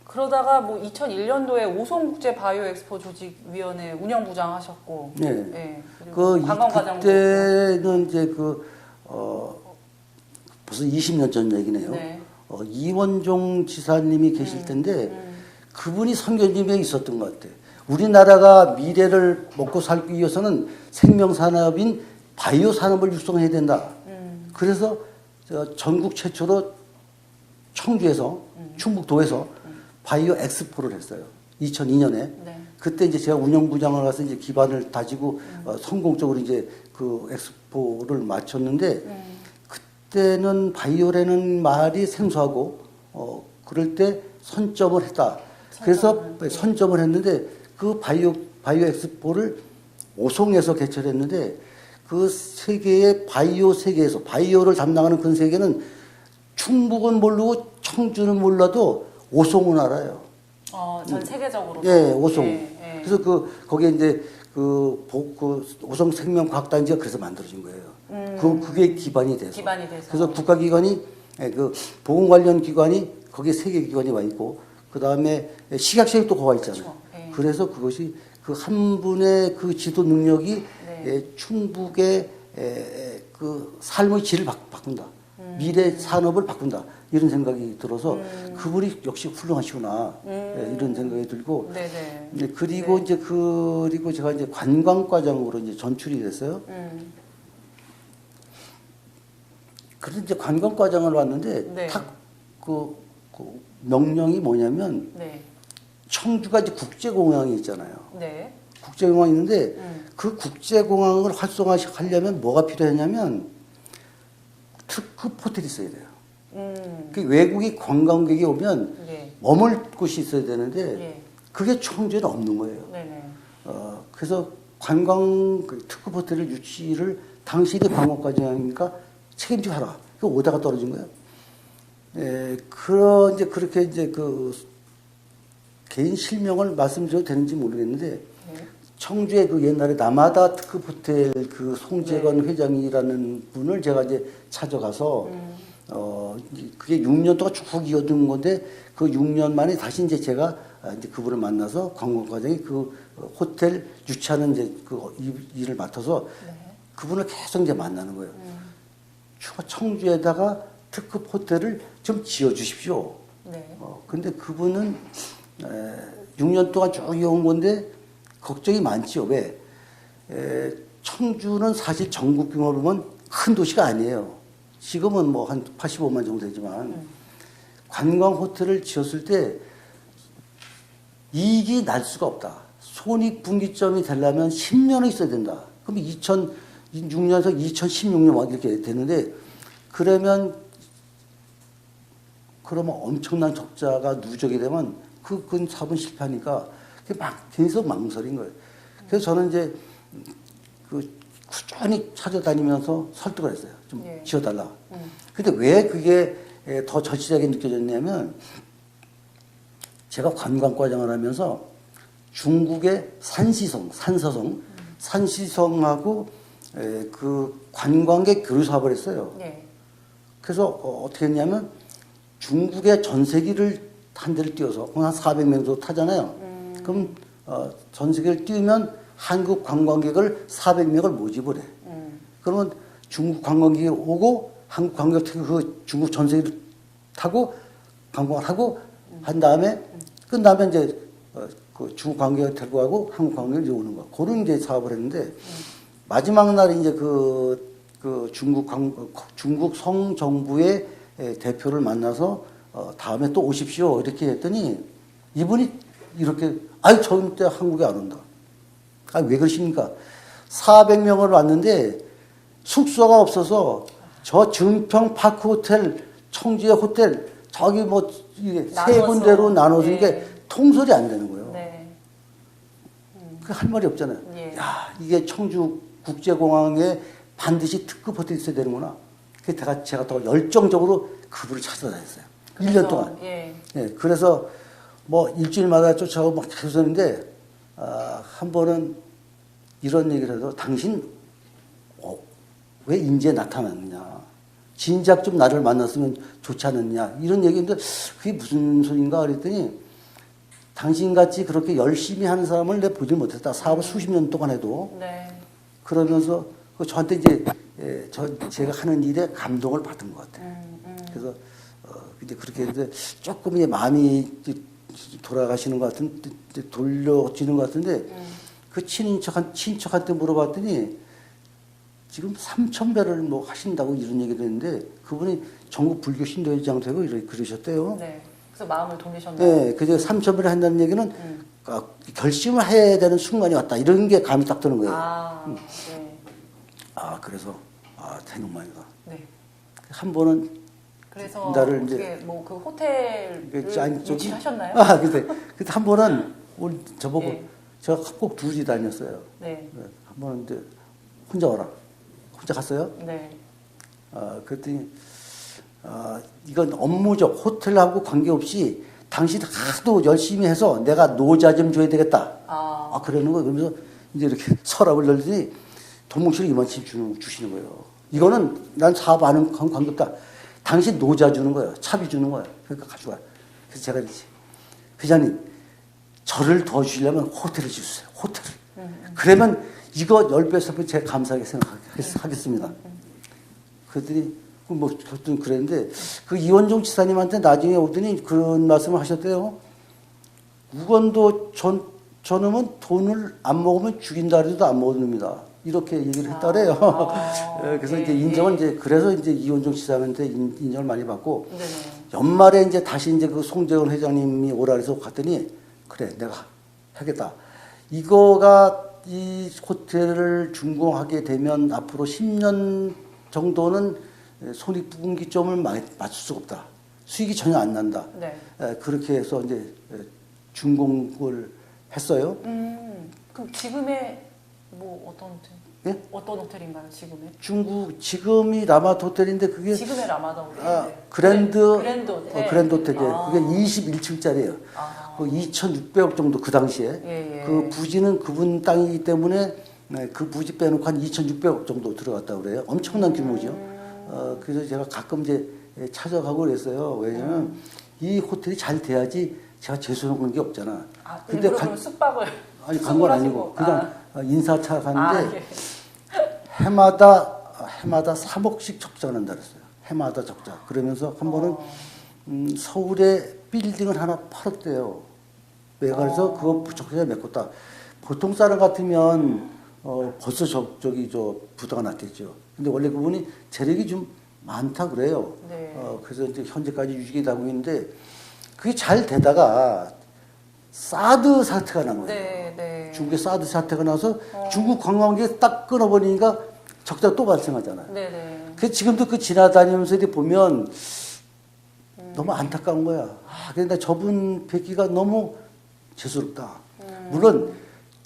그러다가 뭐 2001년도에 오송국제 바이오 엑스포 조직위원회 운영부장 하셨고, 네. 네. 그리고 관광과장도 그때는 이제 벌써 20년 전 얘기네요. 네. 이원종 지사님이 계실 텐데 그분이 선교집에 있었던 것 같아요. 우리나라가 미래를 먹고 살기 위해서는 생명산업인 바이오 산업을 육성해야 된다. 그래서 전국 최초로 청주에서 충북도에서 바이오 엑스포를 했어요. 2002년에. 네. 그때 이제 제가 운영부장을 가서 이제 기반을 다지고 성공적으로 이제 그 엑스포를 마쳤는데 그때는 바이오라는 말이 생소하고 그럴 때 선점을 했다. 그래서 선점을 했는데 그 바이오 엑스포를 오송에서 개최를 했는데 그 세계의 바이오 세계에서 바이오를 담당하는 그 세계는 충북은 모르고 청주는 몰라도 오송은 알아요. 전 세계적으로. 예, 오송. 예. 그래서 거기에 이제 그 오송 생명과학단지가 그래서 만들어진 거예요. 그게 기반이 돼서. 그래서 국가기관이 그 보건 관련 기관이 거기에 세계 기관이 와 있고 그 다음에 식약처에 또 거기 와 있잖아요. 그렇죠. 예. 그래서 그것이 그 한 분의 그 지도 능력이 충북의 그 삶의 질을 바꾼다. 미래 산업을 바꾼다. 이런 생각이 들어서 그분이 역시 훌륭하시구나. 이런 생각이 들고. 네네. 네, 그리고 이제 그리고 제가 이제 관광과장으로 이제 전출이 됐어요. 그래서 이제 관광과장을 왔는데 네. 딱 그 명령이 뭐냐면 네. 청주가 이제 국제공항이 있잖아요. 네. 국제공항이 있는데 그 국제공항을 활성화하려면 뭐가 필요했냐면 특급 호텔이 있어야 돼요. 그 외국이 관광객이 오면 예. 머물 곳이 있어야 되는데 예. 그게 청주에는 없는 거예요. 네네. 그래서 특급 호텔을 유치를 당신이 관광과장이니까 책임지고 하라. 그 오다가 떨어진 거예요. 그렇게 이제 그 개인 실명을 말씀드려도 되는지 모르겠는데 청주에 그 옛날에 남하다 특급 호텔 그 송재건 네. 회장이라는 분을 제가 이제 찾아가서 그게 6년 동안 쭉 이어진 건데 그 6년 만에 다시 이제 제가 이제 그분을 만나서 관광과장이 그 호텔 유치하는 이제 그 일을 맡아서 네. 그분을 계속 이제 만나는 거예요. 청주에다가 특급 호텔을 좀 지어 주십시오. 네. 근데 그분은 6년 동안 쭉 이어온 건데 걱정이 많지요. 왜? 청주는 사실 전국 규모로 보면 큰 도시가 아니에요. 지금은 뭐 한 85만 정도 되지만 관광 호텔을 지었을 때 이익이 날 수가 없다. 손익분기점이 되려면 10년은 있어야 된다. 그럼 2006년에서 2016년 막 이렇게 되는데 그러면 엄청난 적자가 누적이 되면 그 사업은 실패하니까 그게 막 계속 망설인 거예요. 그래서 저는 이제 그 꾸준히 찾아다니면서 설득을 했어요. 좀 예. 지어달라. 근데 왜 그게 더 절실하게 느껴졌냐면 제가 관광과장을 하면서 중국의 산시성하고 그 관광객 교류 사업을 했어요. 예. 그래서 어떻게 했냐면 중국의 전세기를 한 대를 띄워서 한 400명 정도 타잖아요. 그럼 전세기를 띄우면 한국 관광객을 400명을 모집을 해. 그러면 중국 관광객이 오고 한국 관광객이 그 중국 전세기를 타고 관광을 하고 한 다음에 끝나면 이제 그 중국 관광객을 데리고 가고 한국 관광객이 오는 거. 그런 이제 사업을 했는데 마지막 날 이제 그 중국 성정부의 대표를 만나서 다음에 또 오십시오 이렇게 했더니 이분이 이렇게 절대 한국에 안 온다. 왜 그러십니까? 400명을 왔는데 숙소가 없어서 저 증평 파크 호텔, 청주의 호텔 저기 뭐 세 군데로 나눠서 이게 통솔이 안 되는 거예요. 네. 그 할 말이 없잖아요. 예. 야, 이게 청주 국제공항에 반드시 특급 호텔이 있어야 되는구나. 그래서 제가 더 열정적으로 그분을 찾아다녔어요. 1년 동안. 예. 예, 그래서 뭐 일주일마다 쫓아가고 막 계속 했는데 한 번은 이런 얘기를 해서 당신 왜 인제 나타났느냐. 진작 좀 나를 만났으면 좋지 않았냐. 이런 얘기인데 그게 무슨 소린가 그랬더니 당신같이 그렇게 열심히 하는 사람을 내가 보질 못했다. 사업을 수십 년 동안 해도. 네. 그러면서 저한테 이제 제가 하는 일에 감동을 받은 것 같아요. 그래서 이제 그렇게 했는데 조금 이제 마음이 돌아가시는 것 같은, 돌려지는 것 같은데 그 친척한테 물어봤더니 지금 3,000배를 뭐 하신다고 이런 얘기를 했는데 그분이 전국 불교 신도회장 되고 그러셨대요. 네. 그래서 마음을 돌리셨나요? 네. 그래서 3,000배를 한다는 얘기는 결심을 해야 되는 순간이 왔다. 이런 게 감이 딱 드는 거예요. 네. 그래서 대농만이다. 네. 한 번은 그래서 나를 어떻게 뭐 그 호텔을 유치하셨나요? 그때 한 번은 우리 저보고 예. 제가 꼭 둘이 다녔어요. 네. 한 번은 이제 혼자 와라. 혼자 갔어요. 네. 그랬더니 이건 업무적 호텔하고 관계없이 당신 하도 열심히 해서 내가 노자 좀 줘야 되겠다. 그러는 거예요. 그러면서 이제 이렇게 서랍을 열더니 돈뭉치를 이만치 주시는 거예요. 이거는 난 사업 안 하는 관계없다. 당신 노자 주는 거예요. 차비 주는 거예요. 그러니까 가져가. 그래서 제가 그랬지. 회장님, 저를 도와주시려면 호텔을 주세요. 호텔을. 그러면 이거 10배, 10배 제가 감사하게 생각하겠습니다. 그랬더니, 그랬는데, 그 이원종 지사님한테 나중에 오더니 그런 말씀을 하셨대요. 우건도 저놈은 돈을 안 먹으면 죽인다 해도 안 먹습니다. 이렇게 얘기를 했다래요. 그래서 이제 인정은 그래서 이제 이원종 지사한테 인정을 많이 받고, 네네. 연말에 이제 다시 이제 그 송재건 회장님이 오라 그래서 갔더니, 그래, 내가 하겠다. 이거가 이 호텔을 준공하게 되면 앞으로 10년 정도는 손익분기점을 맞출 수가 없다. 수익이 전혀 안 난다. 네. 그렇게 해서 이제 준공을 했어요. 그럼 지금의 뭐 어떤 예? 어떤 호텔인가요, 지금의? 중국 지금이 라마트 호텔인데 그게 지금의 라마다 호텔. 아, 그랜드 호텔. 그랜드 호텔 아. 그게 21층짜리예요. 아. 그 2,600억 정도 그 당시에 예, 예. 그 부지는 그분 땅이기 때문에 네, 그 부지 빼놓고 한 2,600억 정도 들어갔다고 그래요. 엄청난 규모죠. 그래서 제가 가끔 이제 찾아가고 그랬어요. 왜냐면 이 호텔이 잘 돼야지 제가 재수하는 게 없잖아. 아, 근데 그럼 숙박을 아니 간 건 아니고 하시고. 그냥 인사차 갔는데 예. 해마다 3억씩 적자가 난다 그랬어요. 해마다 적자. 그러면서 한 번은 서울에 빌딩을 하나 팔았대요. 매각해서 그거 적자에 메꿨다. 보통 사람 같으면 벌써 저기 부도가 났겠죠. 근데 원래 그분이 재력이 좀 많다 그래요. 네. 그래서 이제 현재까지 유지가 되고 있는데 그게 잘 되다가 사드 사태가 난 거예요. 네, 네. 중국에 사드 사태가 나서 중국 관광객 딱 끊어버리니까 적자가 또 발생하잖아요. 네, 네. 그래서 지금도 그 지나다니면서 이렇게 보면 너무 안타까운 거야. 아, 근데 저분 뵙기가 너무 죄스럽다. 물론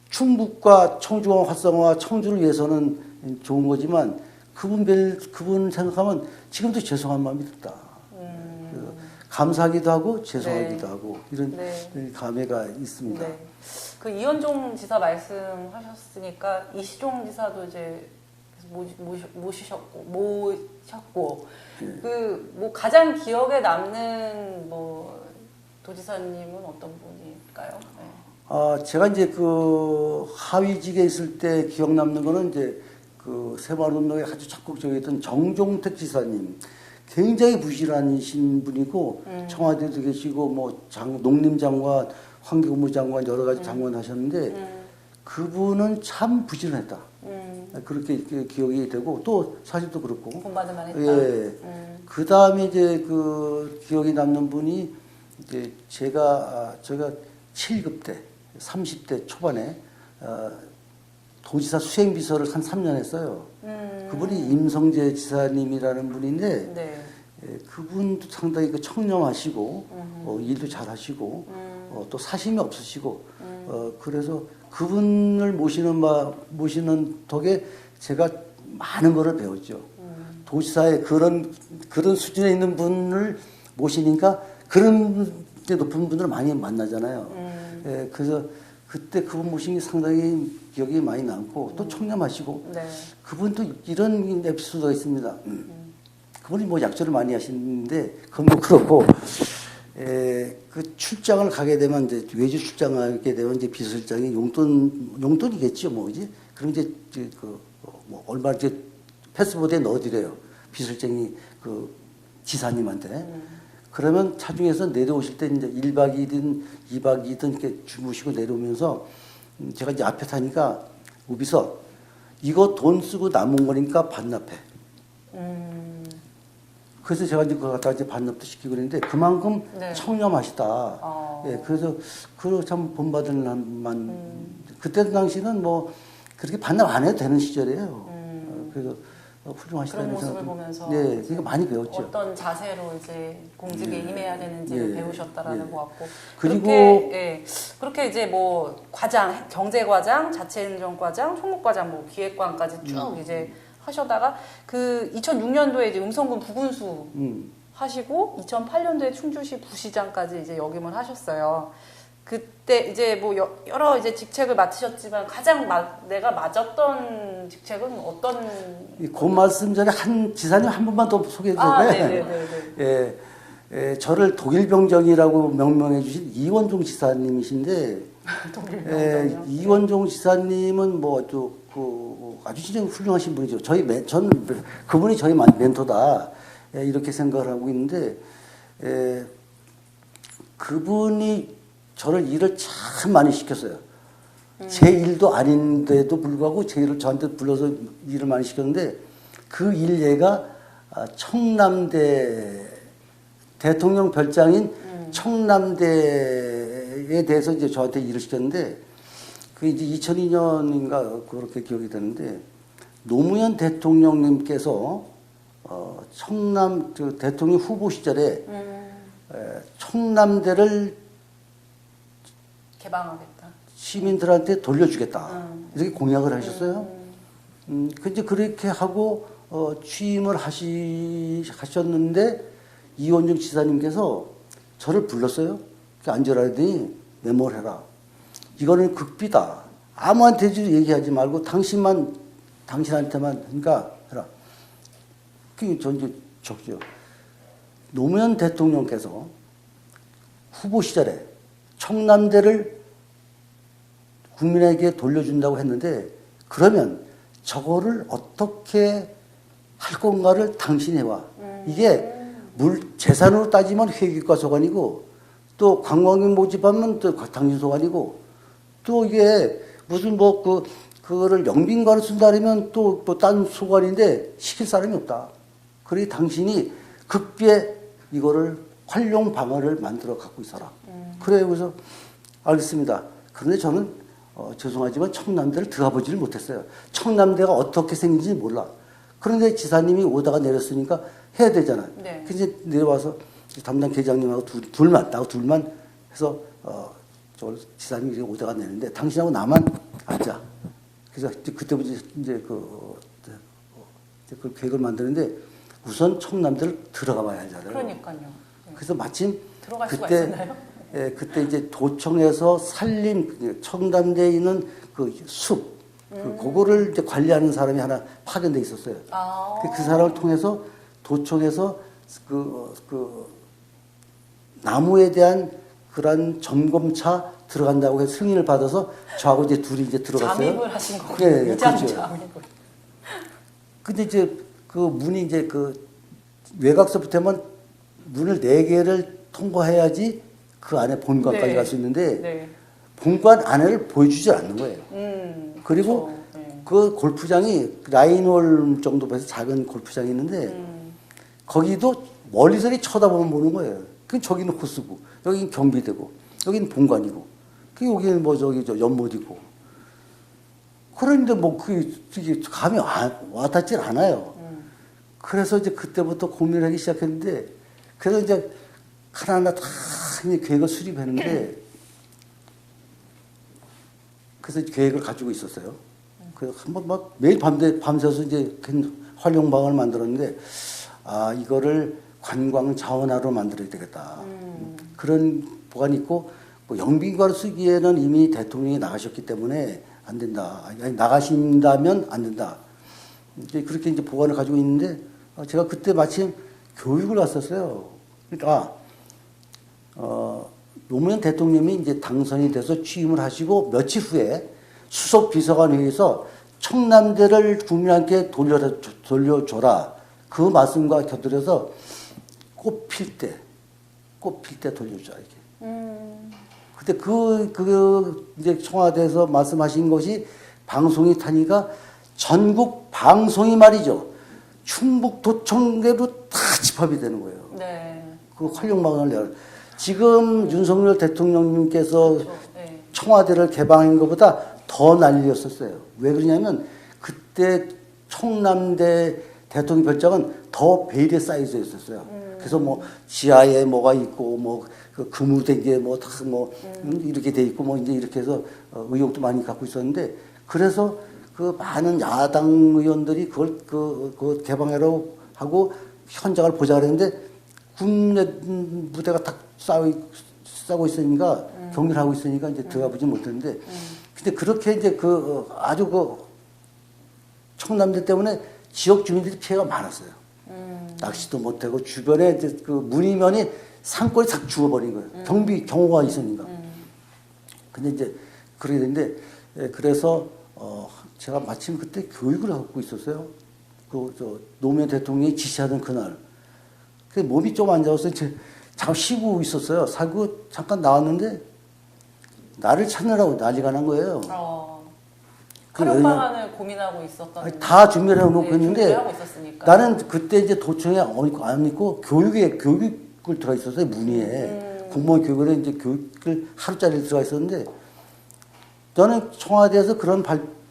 충북과 청주와 활성화, 청주를 위해서는 좋은 거지만 그분 생각하면 지금도 죄송한 마음이 든다. 그래서 감사하기도 하고 죄송하기도 네. 하고 이런 네. 감회가 있습니다. 네. 그 이현종 지사 말씀하셨으니까 이시종 지사도 이제 모셨고 그 뭐 가장 기억에 남는 뭐 도지사님은 어떤 분일까요? 네. 제가 이제 그 하위직에 있을 때 기억 남는 거는 이제 그 새마을운동에 아주 적극적이었던 정종택 지사님. 굉장히 부지런하신 분이고 청와대도 계시고 뭐 농림장관, 환경부장관 여러 가지 장관 하셨는데 그분은 참 부지런했다. 그렇게 기억이 되고 또 사실도 그렇고. 돈 받을만 했다. 예. 그 다음에 이제 그 기억이 남는 분이 이제 제가 7급 때 30대 초반에 도지사 수행비서를 한 3년 했어요. 그분이 임성재 지사님이라는 분인데 네. 그분도 상당히 그 청렴하시고 일도 잘하시고 또 사심이 없으시고 그래서 그분을 모시는 덕에 제가 많은 거를 배웠죠. 도지사의 그런 수준에 있는 분을 모시니까 그런 데 높은 분들을 많이 만나잖아요. 그래서 그때 그분 모신 게 상당히 기억이 많이 남고 또 청렴하시고 네. 그분도 이런 에피소드가 있습니다. 그분이 뭐 약조를 많이 하시는데 그건 뭐 그렇고 그 출장을 가게 되면 이제 외주 출장을 가게 되면 이제 비서실장이 용돈이겠죠 뭐지? 그럼 이제 뭐 얼마 이제 패스보드에 넣어드려요. 비서실장이 그 지사님한테. 그러면 차중에서 내려오실 때 이제 1박 2일이든 2박 2일이든 이렇게 주무시고 내려오면서 제가 이제 앞에 타니까 우비서 이거 돈 쓰고 남은 거니까 반납해. 그래서 제가 이제 그거 갖다가 이제 반납도 시키고 그랬는데 그만큼 네. 청렴하시다. 예, 그래서 그 참 본받을 만 그때 당시는 뭐 그렇게 반납 안 해도 되는 시절이에요. 그래서 훌륭하시다는 그런 모습을 생각. 보면서 네, 그러니까 많이 배웠죠. 어떤 자세로 이제 공직에 임해야 되는지를 배우셨다라는 것 같고 그리고 그렇게 이제 뭐 과장, 경제과장, 자체행정과장, 총무과장, 뭐 기획관까지 쭉 이제 하셔다가 그 2006년도에 이제 음성군 부군수 하시고 2008년도에 충주시 부시장까지 이제 역임을 하셨어요. 그때 이제 뭐 여러 이제 직책을 맡으셨지만 가장 내가 맞았던 직책은 어떤? 그 말씀 전에 지사님 한 번만 더 소개해 주세요. 예, 저를 독일병정이라고 명명해 주신 이원종 지사님이신데, 이원종 지사님은 아주 진짜 훌륭하신 분이죠. 저는 그분이 저희 멘토다. 이렇게 생각을 하고 있는데, 그분이 저를 일을 참 많이 시켰어요. 제 일도 아닌데도 불구하고 제 일을 저한테 불러서 일을 많이 시켰는데 그 일 예가 청남대 대통령 별장인 청남대에 대해서 이제 저한테 일을 시켰는데 그 이제 2002년인가 그렇게 기억이 되는데 노무현 대통령님께서 청남 대통령 후보 시절에 청남대를 개방하겠다. 시민들한테 돌려주겠다. 이렇게 공약을 하셨어요. 이제 그렇게 하고 취임을 하셨는데 이원중 지사님께서 저를 불렀어요. 앉으라 했더니 메모를 해라. 이거는 극비다. 아무한테 얘기하지 말고 당신한테만 그러니까 해라. 그게 전 이제 적죠. 노무현 대통령께서 후보 시절에 청남대를 국민에게 돌려준다고 했는데 그러면 저거를 어떻게 할 건가를 당신이 해와. 이게 재산으로 따지면 회계과 소관이고 또 관광객 모집하면 또 당신 소관이고 또 이게 무슨 그거를 영빈관을 쓴다 그러면 또 딴 소관인데 시킬 사람이 없다. 그러니 당신이 극비에 이거를 활용 방안을 만들어 갖고 있어라. 그래요. 그래서 알겠습니다. 그런데 저는 죄송하지만 청남대를 들어가보지를 못했어요. 청남대가 어떻게 생긴지 몰라. 그런데 지사님이 오다가 내렸으니까 해야 되잖아요. 네. 그래서 담당 계장님하고 나하고 둘만 해서 저 지사님이 오다가 내는데 당신하고 나만 앉아. 그래서 그때부터 이제 그 계획을 만드는데 우선 청남대를 들어가 봐야 하잖아요. 그러니까요. 그래서 마침 들어갈 수가 있었나요? 그때 이제 도청에서 청담대에 있는 그 숲, 그거를 이제 관리하는 사람이 하나 파견돼 있었어요. 그 사람을 통해서 도청에서 그 나무에 대한 그런 점검차 들어간다고 해서 승인을 받아서 저하고 이제 둘이 이제 들어갔어요. 잠입을 하신 거군요. 네, 위장 그렇죠. 잠입을. 근데 이제 그 문이 이제 그 외곽서부터만 문을 4개를 통과해야지 그 안에 본관까지 네. 갈 수 있는데 네. 본관 안에를 보여주지 않는 거예요. 그리고 그렇죠. 네. 그 골프장이 라인홀 정도 돼서 작은 골프장이 있는데 거기도 멀리서 쳐다보면 보는 거예요. 그 저기는 코스고 여기는 경비대고 여기는 본관이고 그 여기는 뭐 저기 저 연못이고 그런데 뭐 그게 감이 와닿질 않아요. 그래서 이제 그때부터 고민을 하기 시작했는데 그래서 이제 하나하나 다 계획을 수립했는데 그래서 계획을 가지고 있었어요. 그래서 한번 막 매일 밤새서 이제 활용 방안을 만들었는데 이거를 관광 자원화로 만들어야 되겠다. 그런 보관이 있고 뭐 영빈관을 쓰기에는 이미 대통령이 나가셨기 때문에 안 된다. 아니, 나가신다면 안 된다. 이제 그렇게 이제 보관을 가지고 있는데 제가 그때 마침 교육을 왔었어요. 그러니까 노무현 대통령이 이제 당선이 돼서 취임을 하시고 며칠 후에 수석 비서관 회의에서 청남대를 국민한테 돌려줘라. 그 말씀과 곁들여서 꽃 필 때 돌려줘 이게. 그때 이제 청와대에서 말씀하신 것이 방송이 타니까 전국 방송이 말이죠. 충북 도청계로 다 집합이 되는 거예요. 네. 그 활용방안을 내라. 지금 윤석열 대통령님께서 그렇죠. 네. 청와대를 개방한 것보다 더 난리였었어요. 왜 그러냐면 그때 청남대 대통령 별장은 더 베일에 쌓여져 있었어요. 그래서 뭐 지하에 뭐가 있고 뭐그 그무대기에 이렇게 돼 있고 뭐 이제 이렇게 해서 의혹도 많이 갖고 있었는데 그래서 그 많은 야당 의원들이 그걸 개방하라고 하고 현장을 보자 그랬는데 군내 부대가 딱 싸고 있으니까 격리를 하고 있으니까 이제 들어가 보지 못했는데 근데 그렇게 이제 아주 청남대 때문에 지역 주민들이 피해가 많았어요. 낚시도 못하고 주변에 이제 그 문이면이 산골이 싹 죽어버린 거예요. 경호가 있으니까. 근데 이제 그러게 됐는데 그래서 제가 마침 그때 교육을 갖고 있었어요. 노무현 대통령이 지시하던 그날. 몸이 좀 안 좋아서 잠깐 쉬고 있었어요. 살고 잠깐 나왔는데 나를 찾느라고 난리가 난 거예요. 활용 방안을 고민하고 있었던. 다 준비를 해놓고 있는데 준비하고 있었으니까. 나는 그때 이제 도청에 안 있고 교육을 들어가 있었어요. 문의에. 공무원 교육에 이제 교육을 하루짜리 들어가 있었는데 저는 청와대에서 그런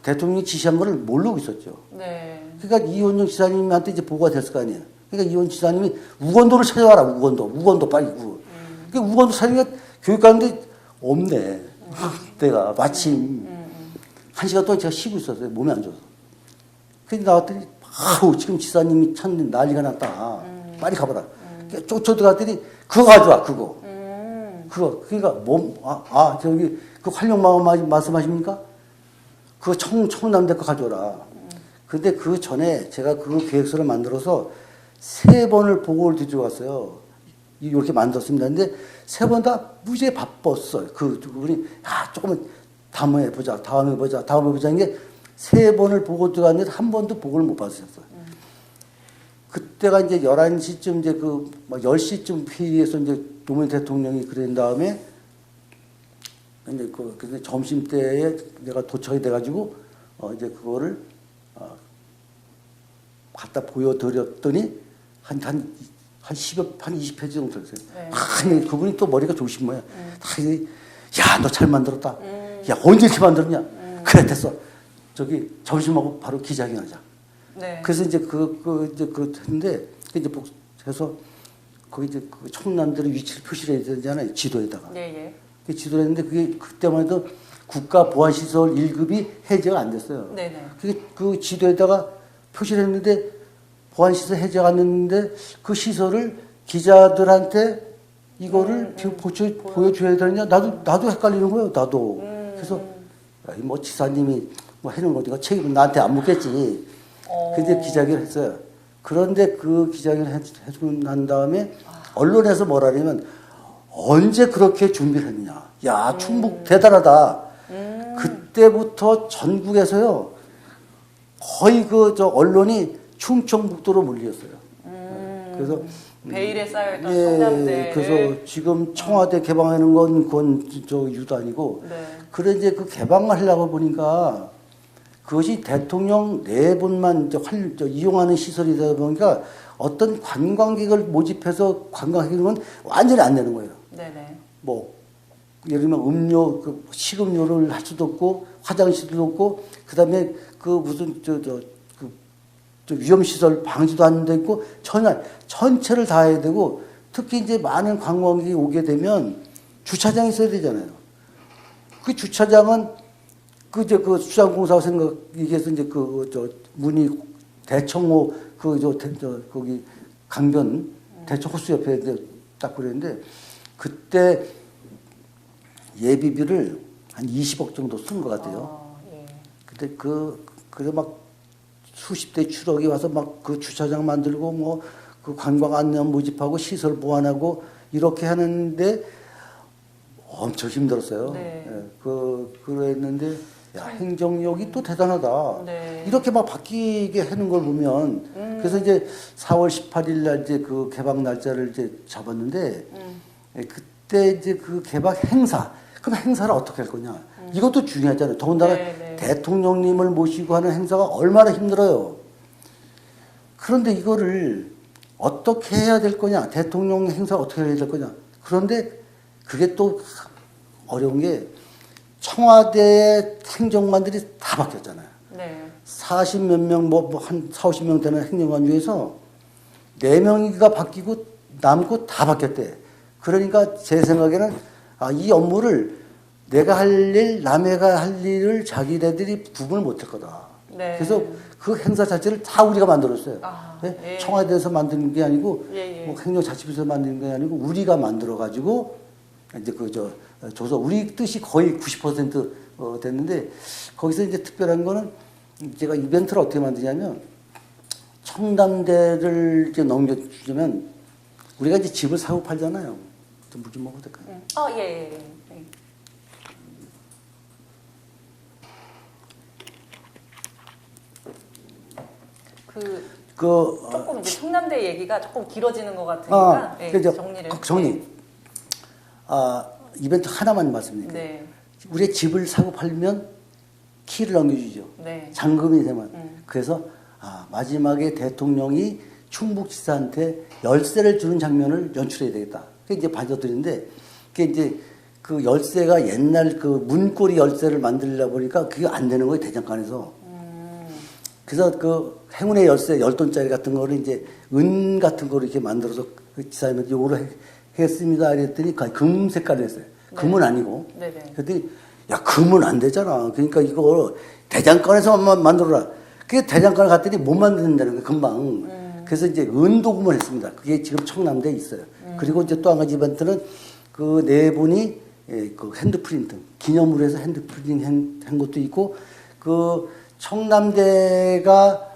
대통령이 지시한 거를 모르고 있었죠. 네. 그러니까 이원정 지사님한테 이제 보고가 됐을 거 아니에요. 그러니까 이원 지사님이 우건도를 찾아와라. 우건도 빨리. 그러니까 우건도 찾으니까 교육 가는데 없네. 내가 마침 1시간 동안 제가 쉬고 있었어요. 몸이 안 좋아서. 그래서 나왔더니 아우 지금 지사님이 찾는 난리가 났다. 빨리 가봐라. 쫓아들어갔더니 그거 가져와 그거. 그거 그러니까 저기 그 활용마음 말씀하십니까? 그거 청남대 거 가져오라. 근데 그 전에 제가 그 계획서를 만들어서 3번을 보고를 드려왔어요. 이렇게 만들었습니다. 근데 3번 다 무지하게 바빴어요. 그분이 조금만 다음에 보자. 이게 3번을 보고 들어갔는데 한 번도 보고를 못 받으셨어요. 그때가 이제 11시쯤 이제 10시쯤 회의에서 이제 노무현 대통령이 그런 다음에 이제 근데 점심 때에 내가 도착이 돼가지고 이제 그거를 갖다 보여드렸더니 한 20페이지 정도 됐어요. 네. 그분이 또 머리가 좋으신 거야. 야, 너 잘 만들었다. 야, 언제 이렇게 만들었냐? 그래, 됐어. 저기 점심하고 바로 기자회견하자. 네. 그래서 이제 했는데 이제 해서 거기 이제 그 청남대의 위치를 표시를 해야 되잖아요. 지도에다가. 네, 예. 지도를 했는데 그게 그때만 해도 국가보안시설 1급이 해제가 안 됐어요. 네네. 그게 그 지도에다가 표시를 했는데 보안시설 해제가 안 됐는데 그 시설을 기자들한테 이거를 보여줘야 되느냐? 나도 헷갈리는 거예요. 나도. 그래서 뭐 지사님이 뭐 해놓은 거니까 책임은 나한테 안 묻겠지. 근데 기자회견을 했어요. 그런데 그 기자회견을 해주고 난 다음에 언론에서 뭐라 하냐면 언제 그렇게 준비를 했느냐. 야, 충북 대단하다. 그때부터 전국에서요. 거의 언론이 충청북도로 몰렸어요. 그래서 베일에 쌓여있던 청남대. 그래서 지금 청와대 개방하는 건 그건 유도 아니고. 네. 그래 이제 그 개방하려고 보니까 그것이 대통령 4분만 이용하는 시설이다 보니까 어떤 관광객을 모집해서 관광하는 건 완전히 안 되는 거예요. 네네. 뭐 예를 들면 식음료를 할 수도 없고 화장실도 없고 그다음에 무슨 위험시설 방지도 안 돼 있고 전체를 다 해야 되고 특히 이제 많은 관광객이 오게 되면 주차장이 있어야 되잖아요. 그 주차장은 그 수장공사가 생각해서 이제 문이 대청호 거기 강변 대청호수 옆에 딱 그랬는데 그때 예비비를 한 20억 정도 쓴 것 같아요. 예. 그때 그래 막 수십 대 추럭이 와서 막 그 주차장 만들고 뭐 그 관광 안내원 모집하고 시설 보완하고 이렇게 하는데 엄청 힘들었어요. 네. 예, 그랬는데 야, 행정력이 또 대단하다. 네. 이렇게 막 바뀌게 하는 걸 보면 그래서 이제 4월 18일 날 이제 그 개방 날짜를 이제 잡았는데 예, 그때 이제 그 개방 행사 그럼 행사를 어떻게 할 거냐? 이것도 중요하잖아요. 더군다나 네. 대통령님을 모시고 하는 행사가 얼마나 힘들어요. 그런데 이거를 어떻게 해야 될 거냐? 대통령 행사를 어떻게 해야 될 거냐? 그런데 그게 또 어려운 게 청와대 행정관들이 다 바뀌었잖아요. 네. 40몇 명, 한 4, 50명 되는 행정관 중에서 4명이가 바뀌고 남고 다 바뀌었대. 그러니까 제 생각에는 이 업무를 내가 할 일, 남해가 할 일을 자기네들이 구분을 못할 거다. 네. 그래서 그 행사 자체를 다 우리가 만들었어요. 네? 예. 청와대에서 만드는 게 아니고, 뭐 행정자치부에서 만드는 게 아니고, 우리가 만들어가지고, 이제 줘서 우리 뜻이 거의 90% 됐는데, 거기서 이제 특별한 거는 제가 이벤트를 어떻게 만드냐면, 청담대를 이제 넘겨주면, 우리가 이제 집을 사고 팔잖아요. 좀 물 좀 먹어도 될까요? 예. 조금 이제 청남대 얘기가 조금 길어지는 것 같으니까 정리. 이벤트 하나만 말씀드릴게요. 네. 우리 집을 사고 팔면 키를 넘겨주죠. 네. 잔금이 되면. 그래서 마지막에 대통령이 충북지사한테 열쇠를 주는 장면을 연출해야 되겠다. 그게 이제 받아들이는데 그게 이제 그 열쇠가 옛날 그 문고리 열쇠를 만들려고 보니까 그게 안 되는 거예요, 대장간에서. 그래서 그 행운의 열쇠 10돈짜리 같은 거를 이제 은 같은 거를 이렇게 만들어서 그 지사님한테 요거를 했습니다. 그랬더니 금 색깔을 했어요. 금은 아니고. 네네. 그랬더니 야, 금은 안 되잖아. 그러니까 이거 대장간에서만 만들어라. 그게 대장간을 갔더니 못 만든다는 거예요, 금방. 그래서 이제 은도금을 했습니다. 그게 지금 청남대에 있어요. 그리고 이제 또 한 가지 이벤트는 그 네 분이 그 핸드프린트, 기념으로 해서 핸드프린팅 한 것도 있고, 그 청남대가,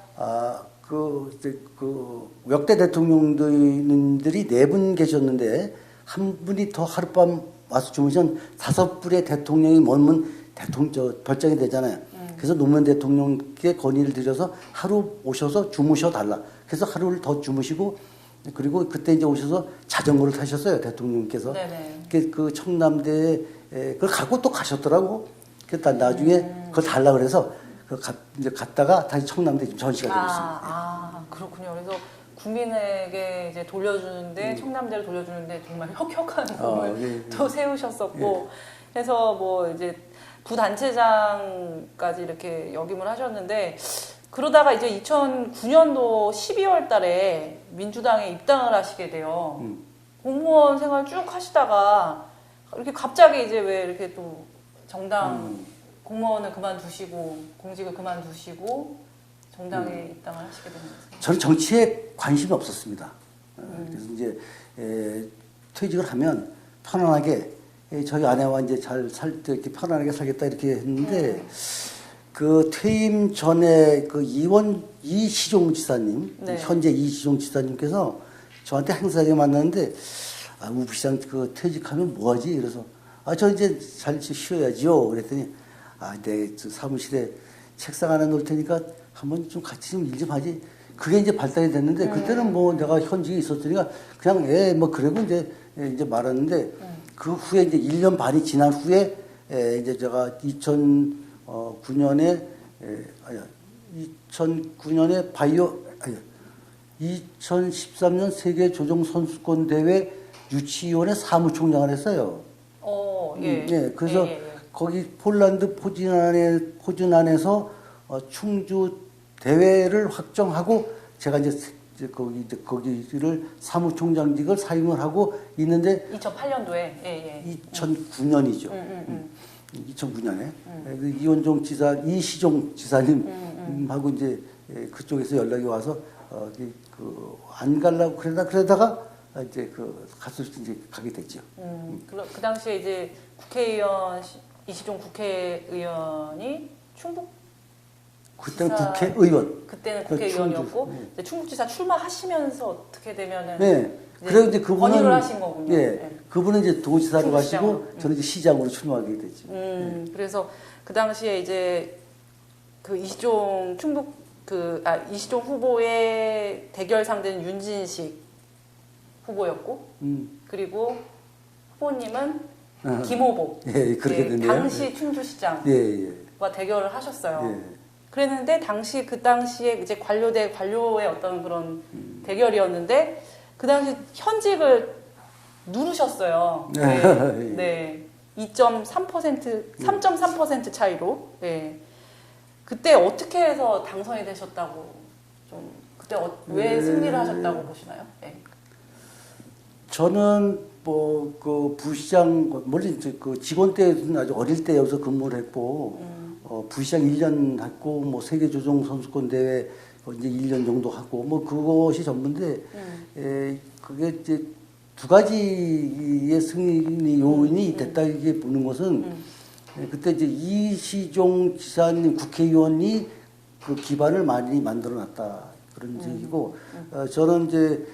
그 역대 대통령들이 네 분 계셨는데, 한 분이 더 하룻밤 와서 주무시면 5분의 대통령이 머문 별장이 되잖아요. 그래서 노무현 대통령께 건의를 드려서 하루 오셔서 주무셔 달라. 그래서 하루를 더 주무시고, 그리고 그때 이제 오셔서 자전거를 타셨어요, 대통령께서. 네네. 그 청남대에 그걸 갖고 또 가셨더라고. 그래서 나중에 그걸 달라 그래서 이제 갔다가 다시 청남대 지금 전시가 되고 있습니다. 그렇군요. 그래서 국민에게 이제 돌려주는데 청남대를 돌려주는데 정말 혁혁한 공을 또 세우셨었고, 그래서 뭐 이제 부단체장까지 이렇게 역임을 하셨는데, 그러다가 이제 2009년도 12월 달에 민주당에 입당을 하시게 돼요. 공무원 생활 쭉 하시다가 이렇게 갑자기 이제 왜 이렇게 또 정당 공무원을 그만두시고 공직을 그만두시고 정당에 입당을 하시게 된 거죠? 저는 정치에 관심이 없었습니다. 그래서 이제 퇴직을 하면 편안하게 저희 아내와 이제 이렇게 편안하게 살겠다 이렇게 했는데 그 퇴임 전에 그 이시종 지사님, 네. 현재 이시종 지사님께서 저한테 행사에 만났는데, 우 부시장 그 퇴직하면 뭐하지? 그래서 저 이제 잘 쉬어야지요. 그랬더니 내 사무실에 책상 하나 놓을 테니까 한번 좀 같이 좀 일 좀 하지. 그게 이제 발달이 됐는데 그때는 뭐 내가 현직에 있었으니까 그냥 뭐 그러고 이제 말았는데 그 후에 이제 1년 반이 지난 후에 이제 제가 2009년에 2013년 세계 조정 선수권 대회 유치위원회 사무총장을 했어요. 그래서 거기 폴란드 포즈난에서 충주 대회를 확정하고 제가 이제 거기를 사무총장직을 사임을 하고 있는데 2008년도에 2009년이죠. 2009년에 이원종 지사, 이시종 지사님하고 이제 그쪽에서 연락이 와서 안 가려고 그러다가 이제 갔을 때 이제 가게 됐죠. 그 당시에 이제 국회의원 이시종 국회의원이 충북 그때는 지사, 국회의원. 그때는 국회의원이었고 이제 충북지사 출마하시면서 어떻게 되면은 그래서 이제 그분은 건의를 하신 거군요. 그분은 이제 도지사로 충북시장으로. 가시고 저는 이제 시장으로 출마하게 됐죠. 그래서 그 당시에 이제 그 이시종 이시종 후보의 대결 상대는 윤진식 후보였고 그리고 후보님은 김호복. 그렇게 됐네요. 당시 충주시장과 대결을 하셨어요. 그랬는데 그 당시에 이제 관료의 어떤 그런 대결이었는데 그 당시 현직을 누르셨어요. 3.3% 차이로. 그때 어떻게 해서 당선이 되셨다고 그때 왜 승리를 하셨다고 보시나요? 저는 그 부시장 물론 그 직원 때는 아주 어릴 때 여기서 근무를 했고 부시장 1년 했고 뭐 세계 조정 선수권 대회 이제 1년 정도 하고 뭐 그것이 전부인데 그게 이제 두 가지의 승리 요인이 됐다 이게 보는 것은 그때 이제 이시종 지사님 국회의원이 그 기반을 많이 만들어놨다 그런 얘기고 저는 이제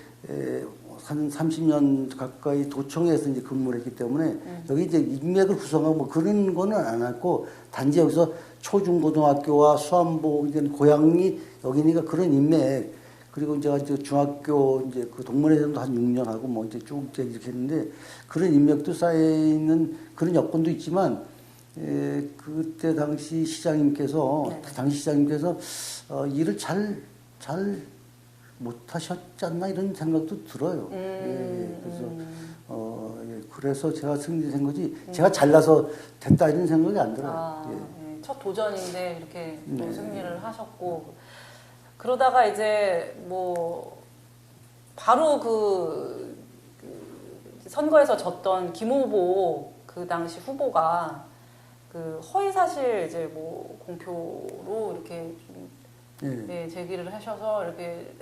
한 30년 가까이 도청에서 이제 근무를 했기 때문에 여기 이제 인맥을 구성하고 뭐 그런 거는 안 했고 단지 여기서 초중고등학교와 수안보 이제 고향이 여기니까 그런 인맥 그리고 이제 중학교 이제 그 동문회장도 한 6년 하고 뭐 이제 쭉 이렇게 했는데 그런 인맥도 쌓여 있는 그런 여건도 있지만 그때 당시 시장님께서 일을 잘 못하셨지 않나 이런 생각도 들어요. 그래서 제가 승리된 거지 제가 잘나서 됐다 이런 생각이 안 들어요. 첫 도전인데 이렇게 또 승리를 하셨고 그러다가 이제 뭐 바로 그 선거에서 졌던 김호보 그 당시 후보가 그 허위 사실 이제 뭐 공표로 이렇게 좀 예, 제기를 하셔서 이렇게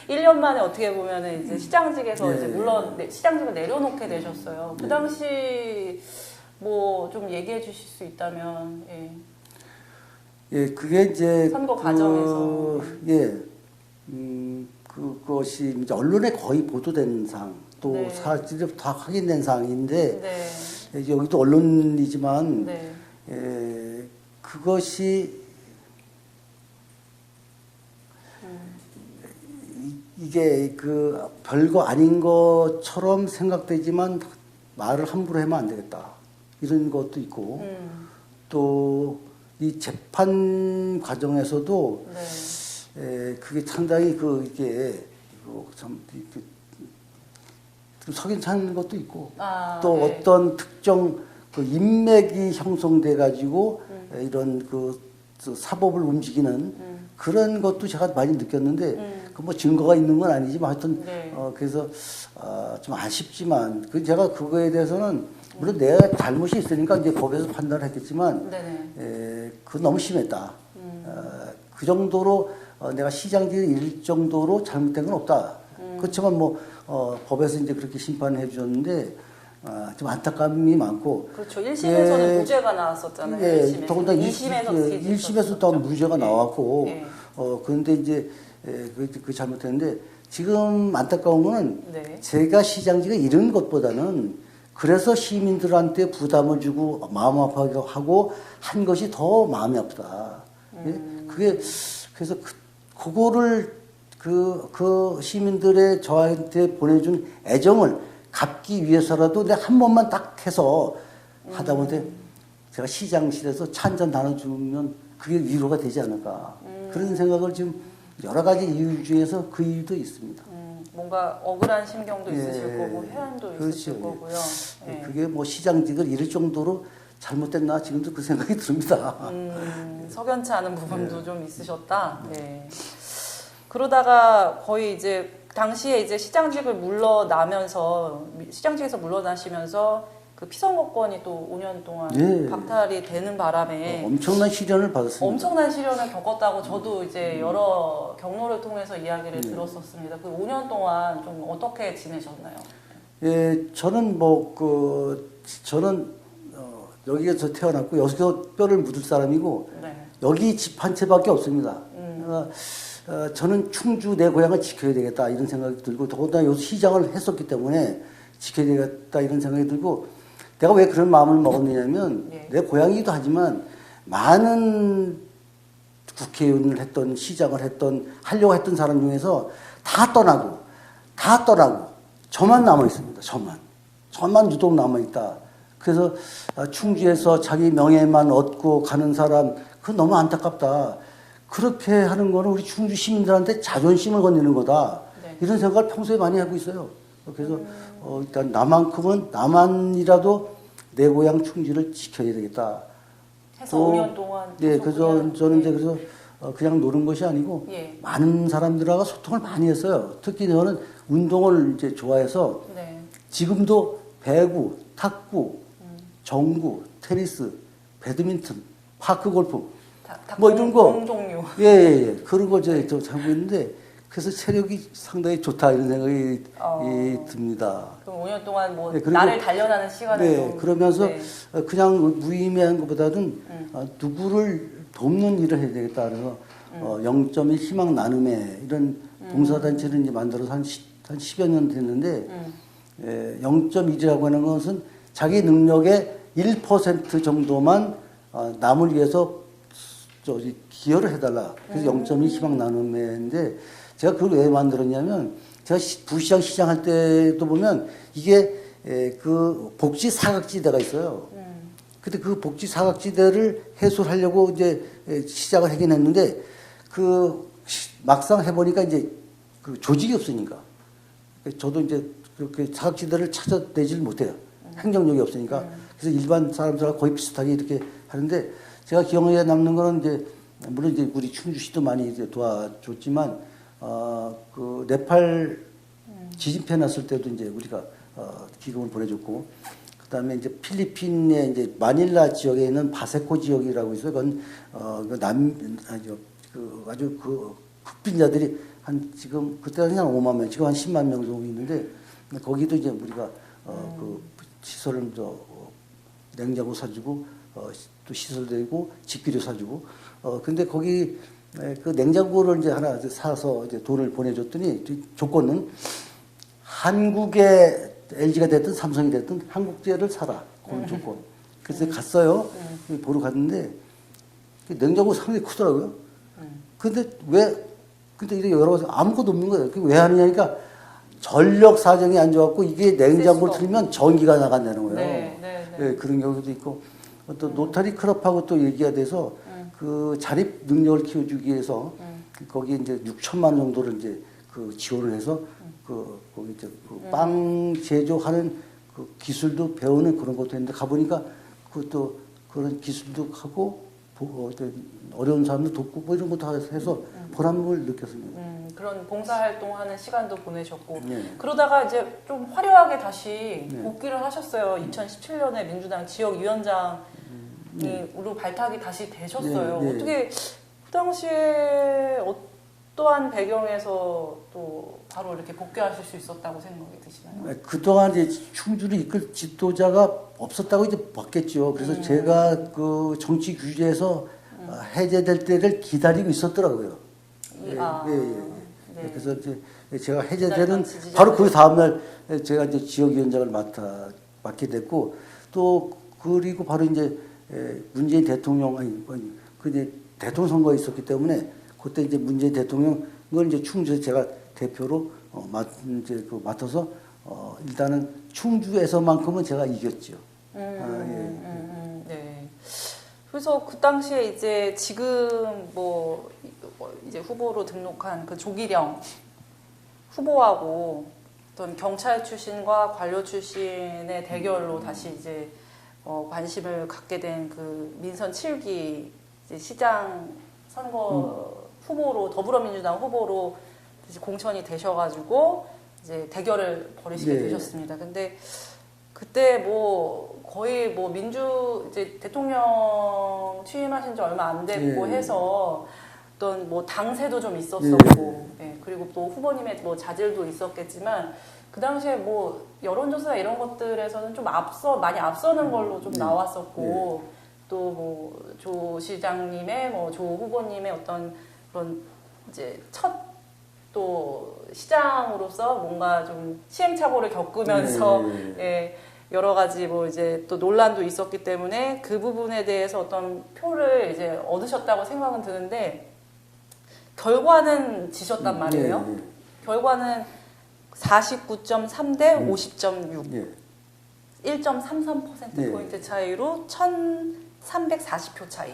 1년 만에 어떻게 보면은 이제 시장직에서 이제 물론 시장직을 내려놓게 되셨어요. 그 당시 뭐 좀 얘기해 주실 수 있다면. 예, 그게 이제 선거 과정에서 그것이 이제 언론에 거의 보도된 사항, 또 사실이 다 확인된 사항인데 여기도 언론이지만 그것이 이게 그 별거 아닌 것처럼 생각되지만 말을 함부로 하면 안 되겠다 이런 것도 있고 또 이 재판 과정에서도 그게 상당히 이게 참 석연 찬 것도 있고 또 어떤 특정 그 인맥이 형성돼 가지고 이런 그 사법을 움직이는 그런 것도 제가 많이 느꼈는데 그 뭐 증거가 있는 건 아니지만 하여튼 그래서 좀 아쉽지만 제가 그거에 대해서는 물론 내가 잘못이 있으니까 이제 법에서 판단을 했겠지만 그 너무 심했다. 그 정도로 내가 시장직을 잃을 정도로 잘못된 건 없다. 그렇지만 뭐 법에서 이제 그렇게 심판을 해주셨는데 좀 안타까움이 많고. 그렇죠. 1심에서는 무죄가 나왔었잖아요. 예, 더군다나 1심에서 또 무죄가 나왔고. 그런데 이제 그 잘못했는데 지금 안타까운 거는 제가 시장직을 잃은 것보다는 그래서 시민들한테 부담을 주고 마음 아파하게 하고 한 것이 더 마음이 아프다. 그게 그래서 그거를 그 시민들의 저한테 보내준 애정을 갚기 위해서라도 내가 한 번만 딱 해서 하다 보니 제가 시장실에서 차 한 잔 나눠주면 그게 위로가 되지 않을까. 그런 생각을 지금 여러 가지 이유 중에서 그 이유도 있습니다. 뭔가 억울한 심경도 있으실 거고 해안도 있으실 거고요. 그게 뭐 시장직을 잃을 정도로 잘못됐나 지금도 그 생각이 듭니다. 석연치 않은 부분도 좀 있으셨다. 그러다가 거의 이제 당시에 이제 시장직에서 물러나시면서 그 피선거권이 또 5년 동안 박탈이 되는 바람에 엄청난 시련을 받았습니다. 엄청난 시련을 겪었다고 저도 이제 여러 경로를 통해서 이야기를 들었었습니다. 그 5년 동안 좀 어떻게 지내셨나요? 예, 저는 저는 여기에서 태어났고 여기서 뼈를 묻을 사람이고 여기 집 한 채밖에 없습니다. 저는 충주 내 고향을 지켜야 되겠다 이런 생각이 들고 더군다나 여기서 시장을 했었기 때문에 지켜야 되겠다 이런 생각이 들고 내가 왜 그런 마음을 먹었느냐면 내 고향이기도 하지만 많은 국회의원을 했던 시장을 했던 하려고 했던 사람 중에서 다 떠나고 저만 남아 있습니다. 저만 유독 남아 있다. 그래서 충주에서 자기 명예만 얻고 가는 사람 그거 너무 안타깝다. 그렇게 하는 거는 우리 충주 시민들한테 자존심을 건드리는 거다. 이런 생각을 평소에 많이 하고 있어요. 그래서 일단 나만이라도 내 고향 충주를 지켜야 되겠다. 해서 5년 동안. 그래서 저는 이제 그래서 그냥 노는 것이 아니고 많은 사람들하고 소통을 많이 했어요. 특히 저는 운동을 이제 좋아해서 지금도 배구, 탁구, 정구, 테니스, 배드민턴, 파크 골프 뭐 이런 거 종류. 그런 거 이제 하고 있는데 그래서 체력이 상당히 좋다 이런 생각이 듭니다. 그럼 5년 동안 뭐 나를 단련하는 시간을 그러면서 그냥 무의미한 것보다는 누구를 돕는 일을 해야 되겠다 그래서 0.1 희망 나눔회 이런 봉사단체를 이제 만들어서 한 10여 년 됐는데 0.1이라고 하는 것은 자기 능력의 1% 정도만 남을 위해서 기여를 해달라. 그래서 0.1 희망 나눔회인데 제가 그걸 왜 만들었냐면 제가 부시장 시장할 때도 보면 이게 그 복지 사각지대가 있어요. 근데 그 복지 사각지대를 해소하려고 이제 시작을 하긴 했는데 그 막상 해보니까 이제 그 조직이 없으니까 저도 이제 그렇게 사각지대를 찾아내질 못해요. 행정력이 없으니까. 그래서 일반 사람들하고 거의 비슷하게 이렇게 하는데 제가 기억에 남는 거는 이제 물론 이제 우리 충주시도 많이 이제 도와줬지만 그 네팔 지진 피해 났을 때도 이제 우리가 기금을 보내줬고 그다음에 이제 필리핀의 이제 마닐라 지역에 있는 바세코 지역이라고 있어요. 그건 그 아주 그 극빈자들이 한 지금 그때 한 5만 명, 지금 한 10만 명 정도 있는데 거기도 이제 우리가 그 시설을 냉장고 사주고 또 시설도 되고 집기도 사주고 근데 거기 그 냉장고를 이제 하나 사서 이제 돈을 보내줬더니 조건은 한국의 LG가 됐든 삼성이 됐든 한국제를 사라. 그런 조건. 그래서 갔어요. 보러 갔는데 냉장고 상당히 크더라고요. 근데 이게 여러 가지 아무것도 없는 거예요. 그게 왜 하느냐니까 전력 사정이 안 좋았고 이게 냉장고를 틀면 전기가 나간다는 거예요. 네, 그런 경우도 있고 또 노타리 클럽하고 또 얘기가 돼서 그 자립 능력을 키워주기 위해서 거기 이제 6천만 원 정도를 이제 그 지원을 해서 거기 이제 빵 제조하는 그 기술도 배우는 그런 것도 했는데 가보니까 그것도 그런 기술도 하고 어려운 사람도 돕고 뭐 이런 것도 해서 보람을 느꼈습니다. 그런 봉사활동하는 시간도 보내셨고 그러다가 이제 좀 화려하게 다시 복귀를 하셨어요. 2017년에 민주당 지역위원장으로 발탁이 다시 되셨어요. 어떻게 그 당시에 어떠한 배경에서 또 바로 이렇게 복귀하실 수 있었다고 생각이 드시나요? 그동안 이제 충주를 이끌 지도자가 없었다고 이제 봤겠죠. 그래서 제가 그 정치 규제에서 해제될 때를 기다리고 있었더라고요. 네. 그래서 이제 제가 해제되는 바로 그 다음날 제가 이제 지역위원장을 맡게 됐고 또 그리고 바로 이제 문재인 대통령 그 대통령 선거가 있었기 때문에 그때 이제 문재인 대통령을 이제 충주에서 제가 대표로 맡아서 일단은 충주에서만큼은 제가 이겼죠. 네. 그래서 그 당시에 이제 지금 뭐 이제 후보로 등록한 그 조기령 후보하고 어떤 경찰 출신과 관료 출신의 대결로 다시 이제 관심을 갖게 된 그 민선 7기 이제 시장 선거 후보로 더불어민주당 후보로 다시 공천이 되셔가지고 이제 대결을 벌이시게 되셨습니다. 근데 그때 뭐 거의 뭐 이제 대통령 취임하신 지 얼마 안 됐고 해서 어떤 뭐 당세도 좀 있었었고 그리고 또 후보님의 뭐 자질도 있었겠지만 그 당시에 뭐 여론조사 이런 것들에서는 좀 많이 앞서는 걸로 좀 나왔었고 또 뭐 조 시장님의 뭐 조 후보님의 어떤 그런 이제 첫 또 시장으로서 뭔가 좀 시행착오를 겪으면서 여러 가지 뭐 이제 또 논란도 있었기 때문에 그 부분에 대해서 어떤 표를 이제 얻으셨다고 생각은 드는데 결과는 지셨단 말이에요. 결과는 49.3 대 50.6. 1.33%포인트 차이로 1,340표 차이.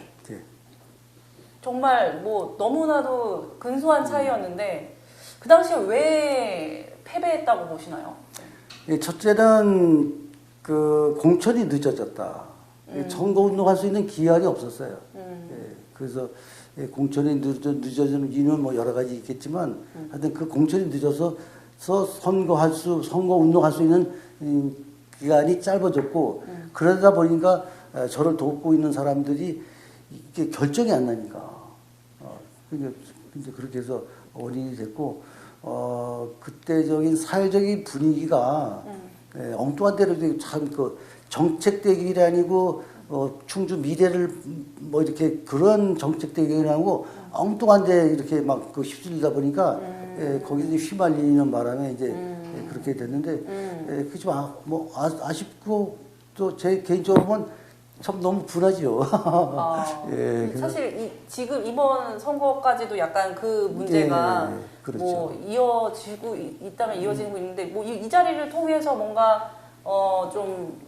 정말 뭐 너무나도 근소한 차이였는데 그 당시에 왜 패배했다고 보시나요? 첫째는 그 공천이 늦어졌다. 선거운동할 수 있는 기한이 없었어요. 그래서 공천이 늦어지는 이유는 뭐 여러 가지 있겠지만 하여튼 그 공천이 늦어서 선거운동할 수 있는 기간이 짧아졌고 그러다 보니까 저를 돕고 있는 사람들이 이게 결정이 안 나니까 이제 그렇게 해서 원인이 됐고 그때적인 사회적인 분위기가 엉뚱한 대로 참 그 정책 대결이 아니고 충주 미래를 뭐 이렇게 그런 정책 대결이 아니고 엉뚱한 데 이렇게 막 그 휩쓸리다 보니까 거기서 휘말리는 바람에 이제 그렇게 됐는데 그렇지만 뭐 아쉽고 또 제 개인적으로 보면 참 너무 분하지요. 사실 지금 이번 선거까지도 약간 그 문제가 그렇죠. 뭐 이어지고 있다면 이어지고 있는데 뭐 이 자리를 통해서 뭔가 좀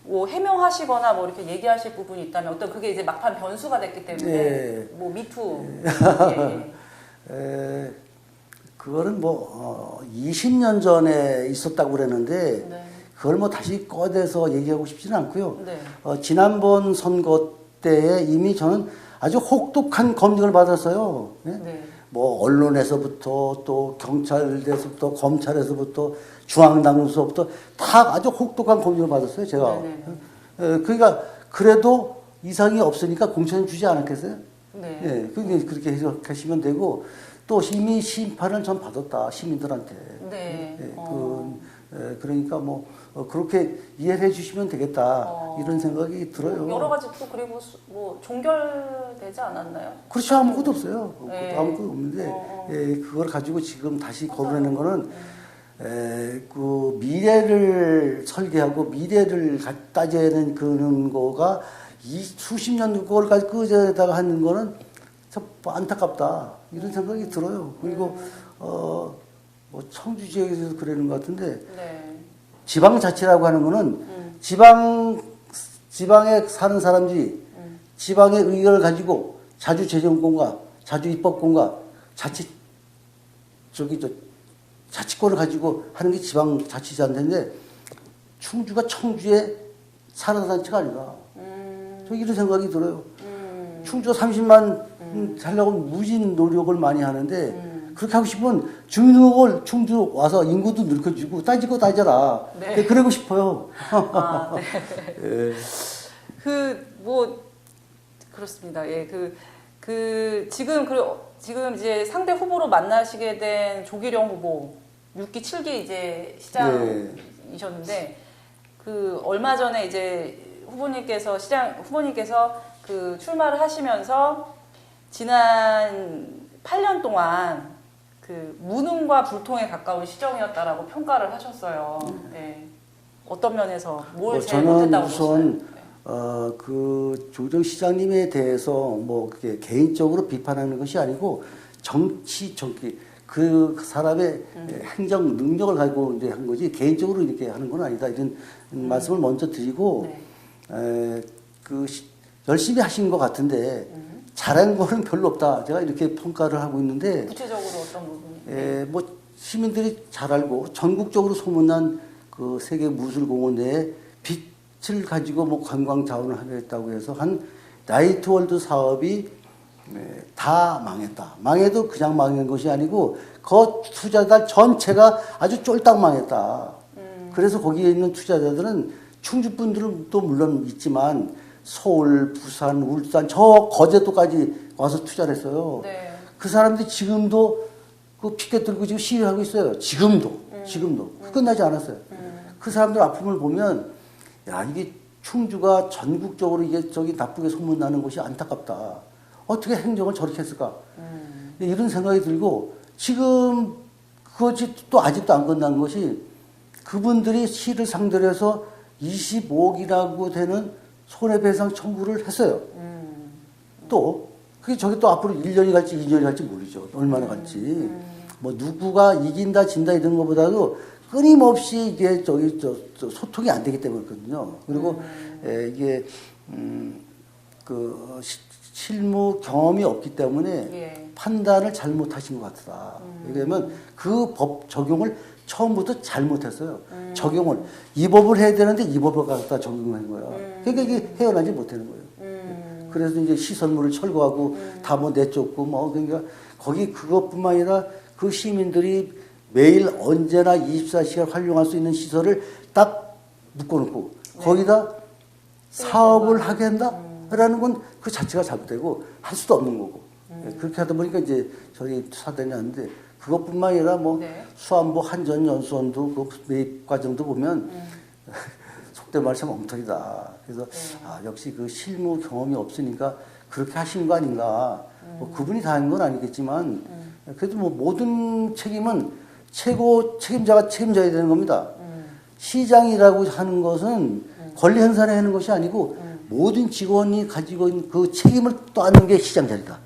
뭐 해명하시거나 뭐 이렇게 얘기하실 부분이 있다면 어떤 그게 이제 막판 변수가 됐기 때문에 뭐 미투 그거는 뭐 20년 전에 있었다고 그랬는데 그걸 뭐 다시 꺼내서 얘기하고 싶지는 않고요. 지난번 선거 때에 이미 저는 아주 혹독한 검증을 받았어요. 뭐 언론에서부터 또 경찰에서부터 검찰에서부터 중앙당국서부터 다 아주 혹독한 검증을 받았어요. 제가. 그러니까 그래도 이상이 없으니까 공천을 주지 않았겠어요? 네. 예, 그렇게 해석하시면 되고 또 이미 심판을 전 받았다 시민들한테. 네. 예, 그러니까 뭐 그렇게 이해를 해주시면 되겠다 이런 생각이 들어요. 여러 가지 또 그리고 뭐 종결되지 않았나요? 그렇죠. 아무것도 없어요. 네. 아무것도 없는데 예, 그걸 가지고 지금 다시 거론하는 거는 그 미래를 설계하고 미래를 따지는 그런 거가 이 수십 년 그걸 가지고 끄져다가 하는 거는 참 안타깝다 이런 생각이 들어요. 그리고 뭐 청주 지역에서 그러는 것 같은데 네. 지방자치라고 하는 거는 지방에 사는 사람들이 지방의 의견을 가지고 자주재정권과 자주입법권과 자치권을 가지고 하는 게 지방자치단체인데 충주가 청주의 산하단체가 아닌가. 저 이런 생각이 들어요. 충주가 30만 살려고 무진 노력을 많이 하는데 그렇게 하고 싶으면 주민등록을 충주 와서 인구도 늘려주고 따지고 따져라. 네. 그러고 싶어요. 아, 네. 예. 그렇습니다. 예, 지금 이제 상대 후보로 만나시게 된 조기령 후보 6기 7기 이제 시장이셨는데 얼마 전에 이제 후보님께서 그 출마를 하시면서 지난 8년 동안 그 무능과 불통에 가까운 시정이었다라고 평가를 하셨어요. 네. 어떤 면에서 뭘 제일 못했다고 보시나요? 저는 우선 그 조정 시장님에 대해서 뭐 그게 개인적으로 비판하는 것이 아니고 그 사람의 행정 능력을 가지고 이제 한 거지 개인적으로 이렇게 하는 건 아니다 이런 말씀을 먼저 드리고 열심히 하신 것 같은데 잘한 거는 별로 없다 제가 이렇게 평가를 하고 있는데 구체적으로 어떤 부분이? 뭐 시민들이 잘 알고 전국적으로 소문난 그 세계 무술공원 내에 빛을 가지고 뭐 관광 자원을 하겠다고 해서 한 나이트월드 사업이 다 망했다. 망해도 그냥 망한 것이 아니고 그 투자자 전체가 아주 쫄딱 망했다. 그래서 거기에 있는 투자자들은 충주 분들은 또 물론 있지만 서울, 부산, 울산 저 거제도까지 와서 투자를 했어요. 네. 그 사람들이 지금도 그 피켓 들고 지금 시위하고 있어요. 지금도 끝나지 않았어요. 그 사람들 아픔을 보면 야 이게 충주가 전국적으로 이게 저기 나쁘게 소문나는 것이 안타깝다. 어떻게 행정을 저렇게 했을까? 이런 생각이 들고 지금 그것이 또 아직도 안 끝난 것이 그분들이 시를 상대로 해서 25억이라고 되는 손해배상 청구를 했어요. 또 그게 저게 또 앞으로 1년이 갈지 2년이 갈지 모르죠. 얼마나 갈지. 뭐 누구가 이긴다 진다 이런 것보다도 끊임없이 이게 소통이 안 되기 때문이거든요. 그리고 이게 실무 경험이 없기 때문에 판단을 잘못하신 것 같다. 왜냐하면 그 법 적용을 처음부터 잘못했어요. 적용을 이 법을 해야 되는데 이 법을 갖다 적용한 거야. 그러니까 이게 헤어나지 못하는 거예요. 그래서 이제 시설물을 철거하고 다 뭐 내쫓고 뭐 그러니까 거기 그것뿐만 아니라 그 시민들이 매일 언제나 24시간 활용할 수 있는 시설을 딱 묶어놓고 거기다 사업을 하게 한다라는 건 그 자체가 잘못되고 할 수도 없는 거고 그렇게 하다 보니까 이제 저희 사단이 하는데 그것뿐만 아니라 뭐 수안보 한전 연수원도 그 매입 과정도 보면 속된 말씀 엉터리다. 그래서 역시 그 실무 경험이 없으니까 그렇게 하신 거 아닌가. 뭐 그분이 다 한 건 아니겠지만 그래도 뭐 모든 책임은 최고 책임자가 책임져야 되는 겁니다. 시장이라고 하는 것은 권리 행사를 하는 것이 아니고 모든 직원이 가지고 있는 그 책임을 떠안는 게 시장 자리다.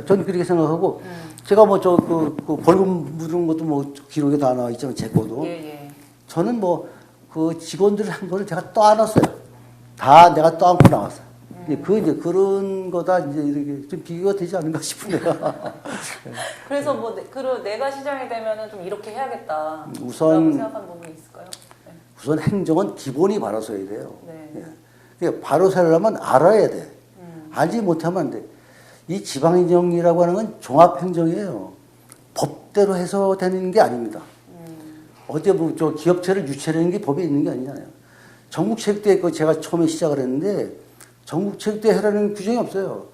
저는 그렇게 생각하고 제가 뭐 그 벌금 물은 것도 뭐 기록에 다 나와 있지만 제 거도 저는 뭐 그 직원들 한 거를 제가 떠안았어요. 다 내가 떠안고 나왔어요. 그 이제 그런 거다 이제 이렇게 좀 비교가 되지 않는가 싶은데요. 그래서 뭐 내가 시장이 되면은 좀 이렇게 해야겠다. 우선 생각한 부분이 있을까요? 네. 우선 행정은 기본이 바로 서야 돼요. 네. 그러니까 바로 서려면 알아야 돼. 알지 못하면 안 돼. 이 지방행정이라고 하는 건 종합행정이에요. 법대로 해서 되는 게 아닙니다. 어디 뭐 저 기업체를 유치하는 게 법에 있는 게 아니잖아요. 전국체육대회 거 제가 처음에 시작을 했는데 전국체육대회 하라는 규정이 없어요.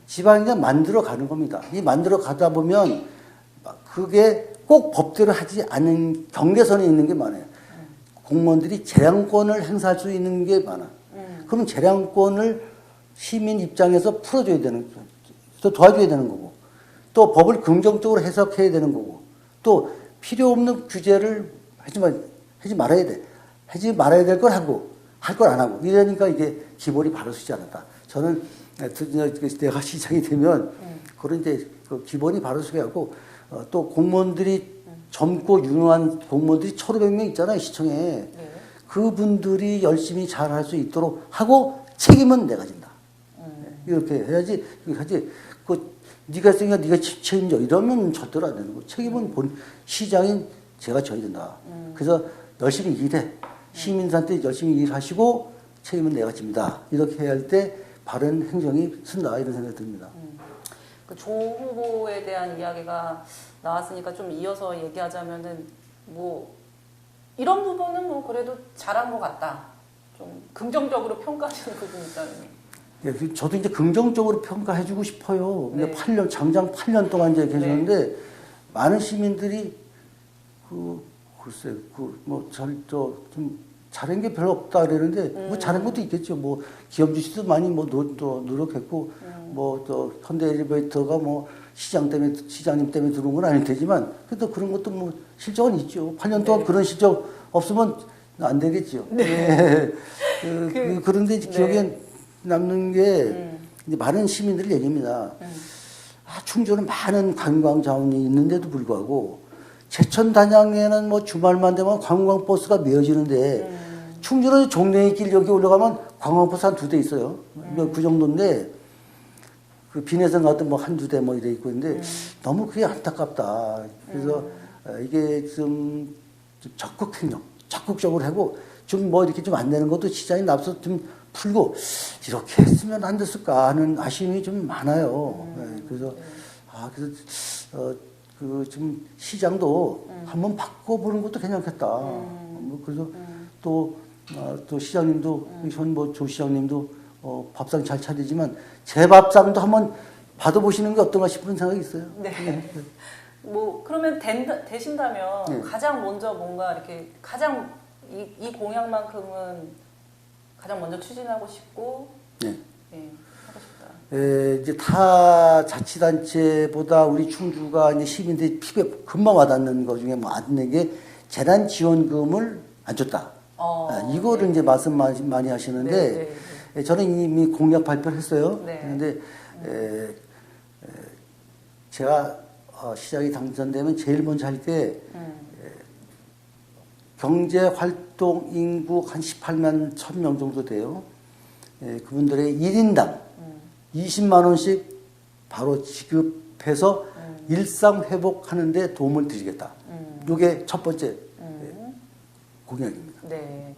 지방이 그냥 만들어 가는 겁니다. 이 만들어 가다 보면 그게 꼭 법대로 하지 않은 경계선에 있는 게 많아요. 공무원들이 재량권을 행사할 수 있는 게 많아. 그럼 재량권을 시민 입장에서 풀어줘야 되는, 또 도와줘야 되는 거고, 또 법을 긍정적으로 해석해야 되는 거고, 또 필요 없는 규제를 하지 말아야 돼. 하지 말아야 될 걸 하고, 할 걸 안 하고. 이러니까 이게 기본이 바로 서지 않았다. 저는 내가 시장이 되면 그런 이제 그 기본이 바로 서게 하고, 또 공무원들이 젊고 유능한 공무원들이 1,500명 있잖아요, 시청에. 네. 그분들이 열심히 잘 할 수 있도록 하고 책임은 내가 진다. 이렇게 해야지, 네가 했으니까 네가 책임져. 이러면 절대로 안 되는 거고. 책임은 시장인 제가 져야 된다. 그래서 열심히 일해. 시민들한테 열심히 일하시고 책임은 내가 집니다. 이렇게 해야 할 때 바른 행정이 쓴다. 이런 생각이 듭니다. 그 조 후보에 대한 이야기가 나왔으니까 좀 이어서 얘기하자면은 뭐 이런 부분은 뭐 그래도 잘한 것 같다. 좀 긍정적으로 평가하시는 부분이 있다는. 예, 저도 이제 긍정적으로 평가해주고 싶어요. 근데 네. 장장 8년 동안 이제 계셨는데 네. 많은 시민들이 글쎄 좀 잘한 게 별로 없다 그러는데 뭐 잘한 것도 있겠죠. 뭐 기업주 씨도 많이 뭐 노력했고 뭐 또 현대엘리베이터가 뭐 시장님 때문에 들어온 건 아닐 테지만 그래도 그런 것도 뭐 실적은 있죠. 8년 동안 네. 그런 실적 없으면 안 되겠죠. 네. 그런데 이제 네. 기억에 남는 게 이제 많은 시민들 얘기입니다. 충주는 많은 관광 자원이 있는데도 불구하고 제천 단양에는 뭐 주말만 되면 관광 버스가 메어지는데 충주는 종래의 길 여기 올라가면 관광 버스 한 2대 있어요. 그 정도인데 그 비내선 같은 뭐 한두 대 뭐 이래 있고 있는데 너무 그게 안타깝다. 그래서 이게 좀 적극적으로 하고 좀 뭐 이렇게 좀 안 되는 것도 시장이 납서 좀 풀고 이렇게 했으면 안 됐을까 하는 아쉬움이 좀 많아요. 네, 그래서 좀 시장도 한번 바꿔보는 것도 괜찮겠다. 뭐 그래서 또 시장님도 조 시장님도 밥상 잘 차리지만 제 밥상도 한번 받아보시는 게 어떤가 싶은 생각이 있어요. 네. 뭐 그러면 되신다면 네. 가장 먼저 뭔가 이렇게 가장 이 공약만큼은 가장 먼저 추진하고 싶고 네. 네, 하고 싶다. 이제 타 자치단체보다 우리 충주가 이제 시민들이 피부에 금방 와닿는 것 중에 뭐 안 게 재난지원금을 안 줬다. 이거를 네. 이제 말씀 많이 하시는데 네, 네. 저는 이미 공약 발표를 했어요. 네. 그런데 제가 시장이 당선되면 제일 먼저 할 게 경제활동 인구 한 18만 1,000명 정도 돼요. 그분들의 1인당 20만 원씩 바로 지급해서 일상 회복하는 데 도움을 드리겠다. 이게 첫 번째 공약입니다. 네.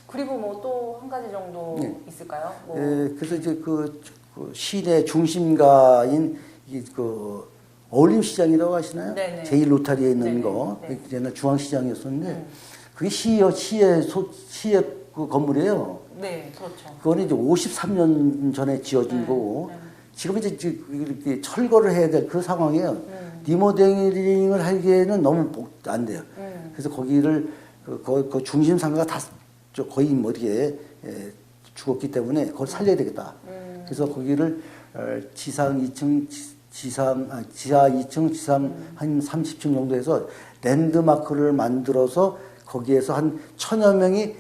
그리고 뭐 또 한 가지 정도 네. 있을까요? 뭐. 그래서 이제 그 시내 중심가인 어울림시장이라고 하시나요? 네네. 제1로타리에 있는 네네. 거. 네. 옛날 중앙시장이었었는데 그게 시의 그 건물이에요. 네, 그렇죠. 그거는 이제 53년 전에 지어진 거고 지금 이제 이렇게 철거를 해야 될 그 상황이에요. 리모델링을 하기에는 너무 안 돼요. 그래서 거기를 그 중심 상가가 다 거의 머리에 죽었기 때문에 그걸 살려야 되겠다. 그래서 거기를 지하 2층, 지하 2층, 한 30층 정도 해서 랜드마크를 만들어서 거기에서 한 1,000여 명이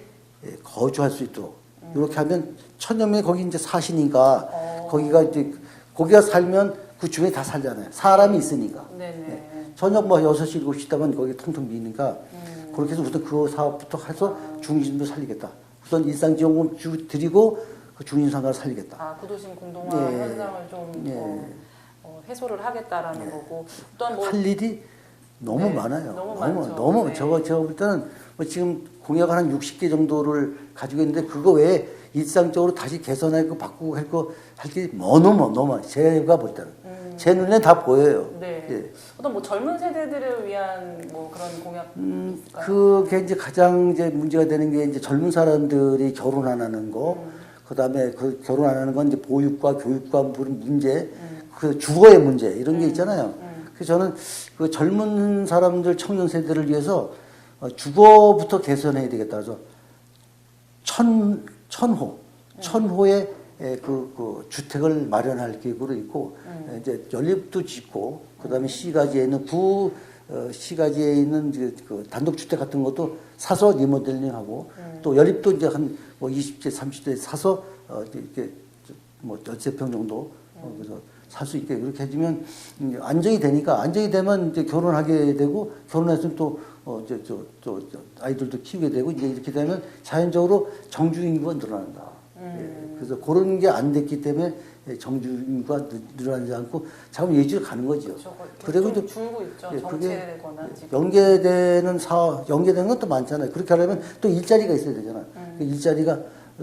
거주할 수 있도록 이렇게 하면 1,000여 명이 거기 이제 사시니까 거기가 살면 그 주변에 다 살잖아요. 사람이 있으니까. 네네. 저녁 뭐 6시, 7시 있다면 거기 통통 비니까 그렇게 해서 우선 그 사업부터 해서 중심도 살리겠다. 우선 일상지원금 드리고 그 중심상가를 살리겠다. 구도심 공동화 예. 현상을 좀 해소를 하겠다라는 거고 또한 뭐 할 일이 너무 네, 많아요. 너무 많죠. 너무 네. 제가 볼 때는 뭐 지금 공약을 한 60개 정도를 가지고 있는데 그거 외에 일상적으로 다시 개선하고 바꾸고 할 게 너무 많아요. 제가 볼 때는 제 눈에 다 보여요. 네. 예. 어떤 뭐 젊은 세대들을 위한 뭐 그런 공약 있을까요? 그게 이제 가장 이제 문제가 되는 게 이제 젊은 사람들이 결혼 안 하는 거, 그다음에 그 결혼 안 하는 건 이제 보육과 교육과 문제, 그 주거의 문제 이런 게 있잖아요. 그래서 저는 그 젊은 사람들 청년 세대를 위해서 주거부터 개선해야 되겠다. 그래서 천호의 그 주택을 마련할 계획으로 있고 이제 연립도 짓고 그다음에 시가지에 있는 시가지에 있는 그 단독주택 같은 것도 사서 리모델링하고 또 연립도 이제 한 뭐 20대 30대 사서 이렇게 뭐 열세 평 정도 그래서 살 수 있게 그렇게 해주면 안정이 되니까 안정이 되면 이제 결혼하게 되고 결혼해서 또 아이들도 키우게 되고 이제 이렇게 되면 자연적으로 정주 인구가 늘어난다. 예, 그래서 그런 게 안 됐기 때문에 정주 인구가 늘어나지 않고 자꾸 예지로 가는 거죠. 그리고 좀 줄고 있죠. 예, 정체되거나 연계되는 것도 많잖아요. 그렇게 하려면 또 일자리가 있어야 되잖아요. 그 일자리가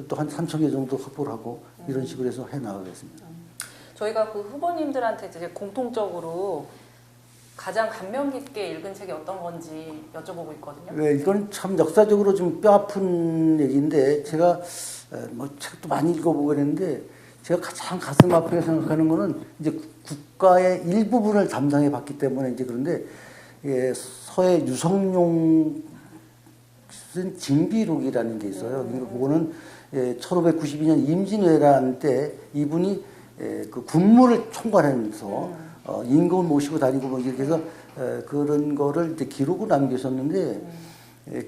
또 한 3천 개 정도 확보를 하고 이런 식으로 해서 해 나가겠습니다. 저희가 그 후보님들한테 이제 공통적으로 가장 감명 깊게 읽은 책이 어떤 건지 여쭤보고 있거든요. 네, 이건 참 역사적으로 좀 뼈아픈 얘기인데 제가 뭐 책도 많이 읽어보고 그랬는데 제가 가장 가슴 아프게 생각하는 거는 이제 국가의 일부분을 담당해 봤기 때문에 이제 그런데 서해 유성룡 쓴 징비록이라는 게 있어요. 그러니까 그거는 1592년 임진왜란 때 이분이 그 군무를 총괄하면서 임금을 모시고 다니고 뭐 이렇게 해서 그런 거를 이제 기록을 남기셨는데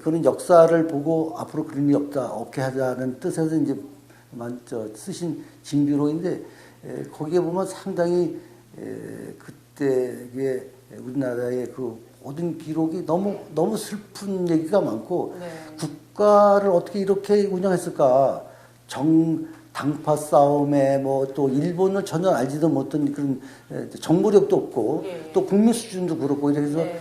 그런 역사를 보고 앞으로 그런 일이 없게 하자는 뜻에서 이제 쓰신 징비록인데 거기에 보면 상당히 그때 우리나라의 그 모든 기록이 너무 슬픈 얘기가 많고 네. 국가를 어떻게 이렇게 운영했을까 당파 싸움에 뭐 또 일본을 전혀 알지도 못한 그런 정보력도 없고 예. 또 국민 수준도 그렇고 이래서 네.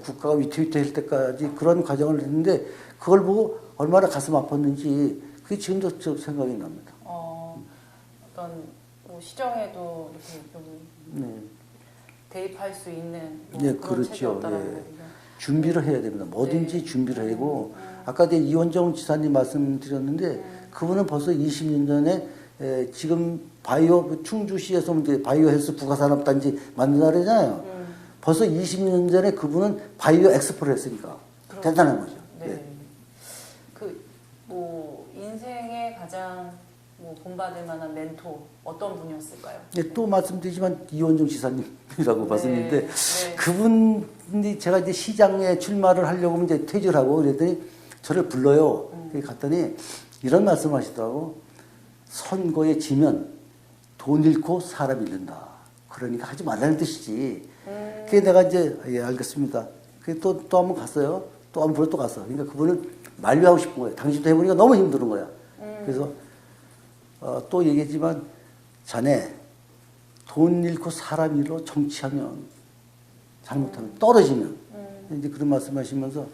국가가 위태위태할 때까지 그런 과정을 했는데 그걸 보고 얼마나 가슴 아팠는지 그게 지금도 저 생각이 납니다. 어떤 뭐 시정에도 이렇게 좀 네. 대입할 수 있는 뭐 네, 그런 그렇죠. 책이었다라는 예. 거군요. 준비를 해야 됩니다. 뭐든지 네. 준비를 하고 아까 이원정 지사님 말씀드렸는데 그분은 벌써 20년 전에 지금 충주시에서 이제 바이오 헬스 부가산업단지 만든다 그러잖아요. 벌써 20년 전에 그분은 바이오 엑스포를 했으니까 그렇죠. 대단한 거죠. 네. 예. 그 뭐 인생의 가장 뭐 본받을 만한 멘토 어떤 분이었을까요? 예, 또 말씀드리지만 이원정 지사님이라고 네. 말씀드렸는데 네. 그분이 제가 이제 시장에 출마를 하려고 이제 퇴직을 하고 그랬더니 저를 불러요. 거기 갔더니 이런 말씀을 하시더라고. 선거에 지면 돈 잃고 사람 잃는다. 그러니까 하지 말라는 뜻이지. 그게 내가 이제 예 알겠습니다. 그게 또 한 번 갔어요. 또 한 번 보러 또 갔어. 그러니까 그분은 만류하고 싶은 거예요. 당신도 해보니까 너무 힘든 거야. 그래서 또 얘기했지만 자네 돈 잃고 사람 잃어 정치하면 잘못하면 떨어지면 이제 그런 말씀하시면서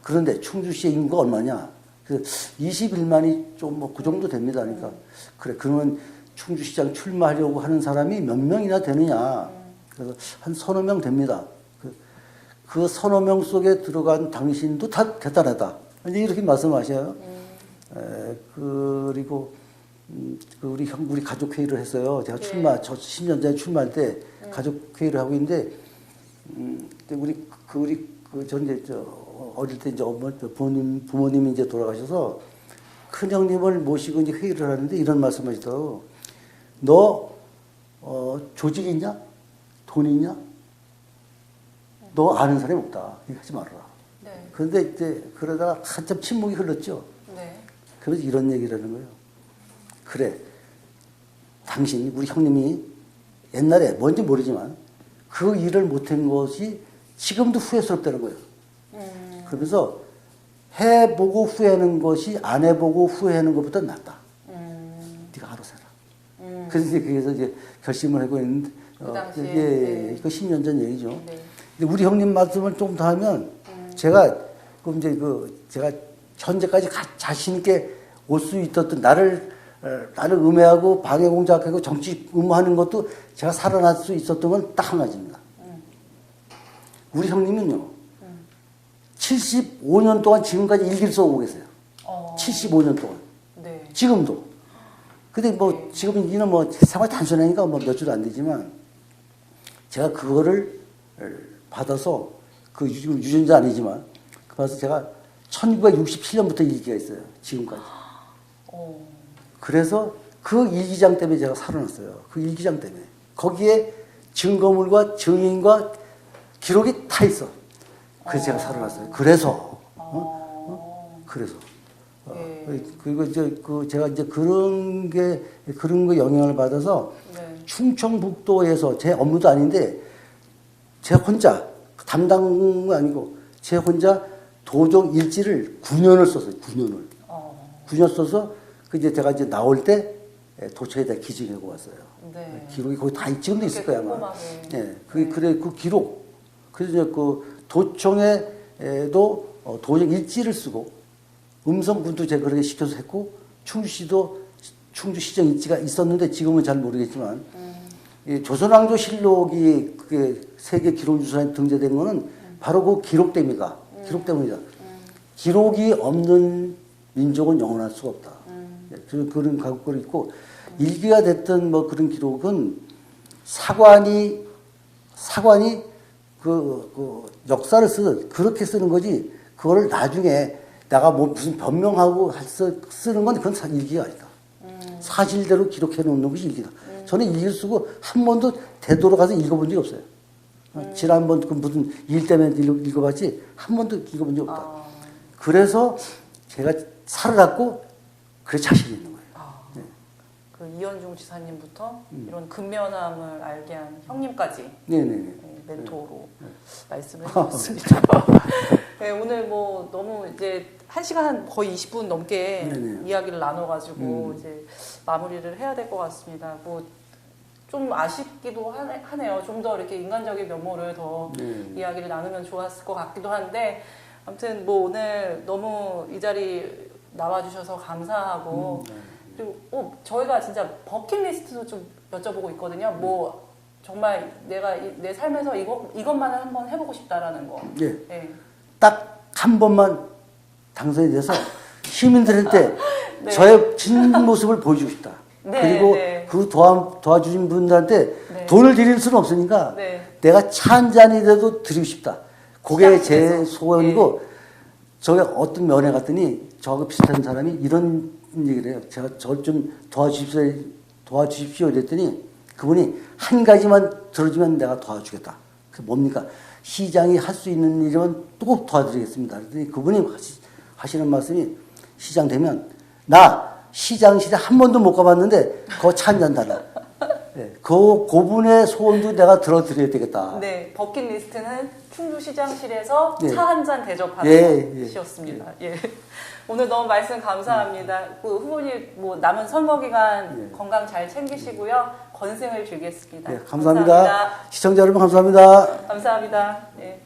그런데 충주시의 인구가 얼마냐? 그 21만이 좀 뭐 그 정도 됩니다. 그러니까 그래 그러면 충주시장 출마하려고 하는 사람이 몇 명이나 되느냐? 그래서 한 서너 명 됩니다. 그 서너 명 속에 들어간 당신도 다 대단하다. 이제 이렇게 말씀하셔요. 그리고 우리 가족 회의를 했어요. 제가 저 10년 전에 출마할 때 가족 회의를 하고 있는데 전 이제 어릴 때 이제 부모님이 이제 돌아가셔서 큰 형님을 모시고 이제 회의를 하는데 이런 말씀하시더라고. 너 조직 있냐? 돈 있냐? 너 아는 사람이 없다. 이거 하지 말아라. 네. 그런데 이제 그러다가 한참 침묵이 흘렀죠. 네. 그래서 이런 얘기를 하는 거예요. 그래, 당신, 우리 형님이 옛날에 뭔지 모르지만 그 일을 못한 것이 지금도 후회스럽다는 거예요. 그러면서 해보고 후회하는 것이 안 해보고 후회하는 것보다 낫다. 네가 알아서 해라. 그래서 이제 그래서 이제 결심을 하고 있는데, 그 당시에, 네. 그 10년 전 얘기죠. 네. 근데 우리 형님 말씀을 좀 더 하면 제가 현재까지 자신 있게 올 수 있었던 나를 음해하고 방해 공작하고 정치 음모하는 것도 제가 살아날 수 있었던 건 딱 한 가지입니다. 우리 형님은요, 75년 동안 지금까지 일기를 써오고 계세요. 75년 동안. 네. 지금도. 근데 뭐 지금 이는 뭐 생활 단순하니까 뭐 몇 주도 안 되지만 제가 그거를 받아서 그 지금 유전자 아니지만 그래서 제가 1967년부터 일기가 있어요. 지금까지. 그래서 그 일기장 때문에 제가 살아났어요. 그 일기장 때문에. 거기에 증거물과 증인과 기록이 다 있어. 그래서 제가 살아났어요. 그래서. 그래서. 그리고 이제 제가 이제 그런 거 영향을 받아서 충청북도에서 제 업무도 아닌데 제 혼자 담당은 아니고 제 혼자 도적 일지를 9년을 썼어요. 9년을. 9년 써서 그 이제 제가 이제 나올 때 도처에다 기증하고 왔어요. 네. 기록이 거기 다 지금도 있을 거야 아마. 네. 그래 그 기록. 그래서 이제 그 도청에도 도적 일지를 쓰고 음성군도 제가 그렇게 시켜서 했고 충주시도 충주시정 일지가 있었는데 지금은 잘 모르겠지만 이 조선왕조실록이 그게 세계 기록유산에 등재된 거는 바로 그 기록 때문이다. 기록 때문이다. 기록이 없는 민족은 영원할 수가 없다. 그런 각오가 있고 일기가 됐던 뭐 그런 기록은 사관이 그 역사를 그렇게 쓰는 거지 그거를 나중에 내가 뭐 무슨 변명하고 쓰는 건 그건 일기가 아니다. 사실대로 기록해 놓는 것이 일기다. 저는 일기를 쓰고 한 번도 되돌아가서 읽어본 적이 없어요. 지난번 그 무슨 일 때문에 읽어봤지 한 번도 읽어본 적이 없다. 그래서 제가 살아났고 그래 자신이 있는 거예요. 네. 그 이현중 지사님부터 이런 근면함을 알게 한 형님까지 네네네. 멘토로 말씀을 해주셨습니다. 네, 오늘 뭐 너무 이제 1시간 거의 20분 넘게 네네. 이야기를 나눠가지고 이제 마무리를 해야 될 것 같습니다. 뭐 좀 아쉽기도 하네요. 좀 더 이렇게 인간적인 면모를 더 이야기를 나누면 좋았을 것 같기도 한데 아무튼 뭐 오늘 너무 이 자리 나와주셔서 감사하고 그리고 저희가 진짜 버킷리스트도 좀 여쭤보고 있거든요. 뭐 정말 내가 내 삶에서 이것만은 한번 해보고 싶다라는 거. 예. 네. 딱 한 번만 당선이 돼서 시민들한테 네. 저의 진 모습을 보여주고 싶다. 네, 그리고 네. 그 도와주신 분들한테 네. 돈을 드릴 수는 없으니까 네. 내가 차 한 잔이라도 드리고 싶다. 그게 제 소원이고 저게 어떤 면회 갔더니 저하고 비슷한 사람이 이런 얘기를 해요. 제가 저를 좀 도와주십시오 이랬더니 그분이 한 가지만 들어주면 내가 도와주겠다. 그게 뭡니까? 시장이 할 수 있는 일이면 꼭 도와드리겠습니다. 그랬더니 그분이 하시는 말씀이 시장 되면 나 시장실에 한 번도 못 가봤는데 그거 차 한 잔 달라. 네, 그분의 소원도 내가 들어드려야 되겠다. 네, 버킷리스트는 충주시장실에서 네. 차 한 잔 대접하는 예, 것이었습니다. 예. 오늘 너무 말씀 감사합니다. 그 후보님 뭐 남은 선거 기간 건강 잘 챙기시고요. 건승을 빌겠습니다. 네, 감사합니다. 시청자 여러분 감사합니다. 감사합니다. 예.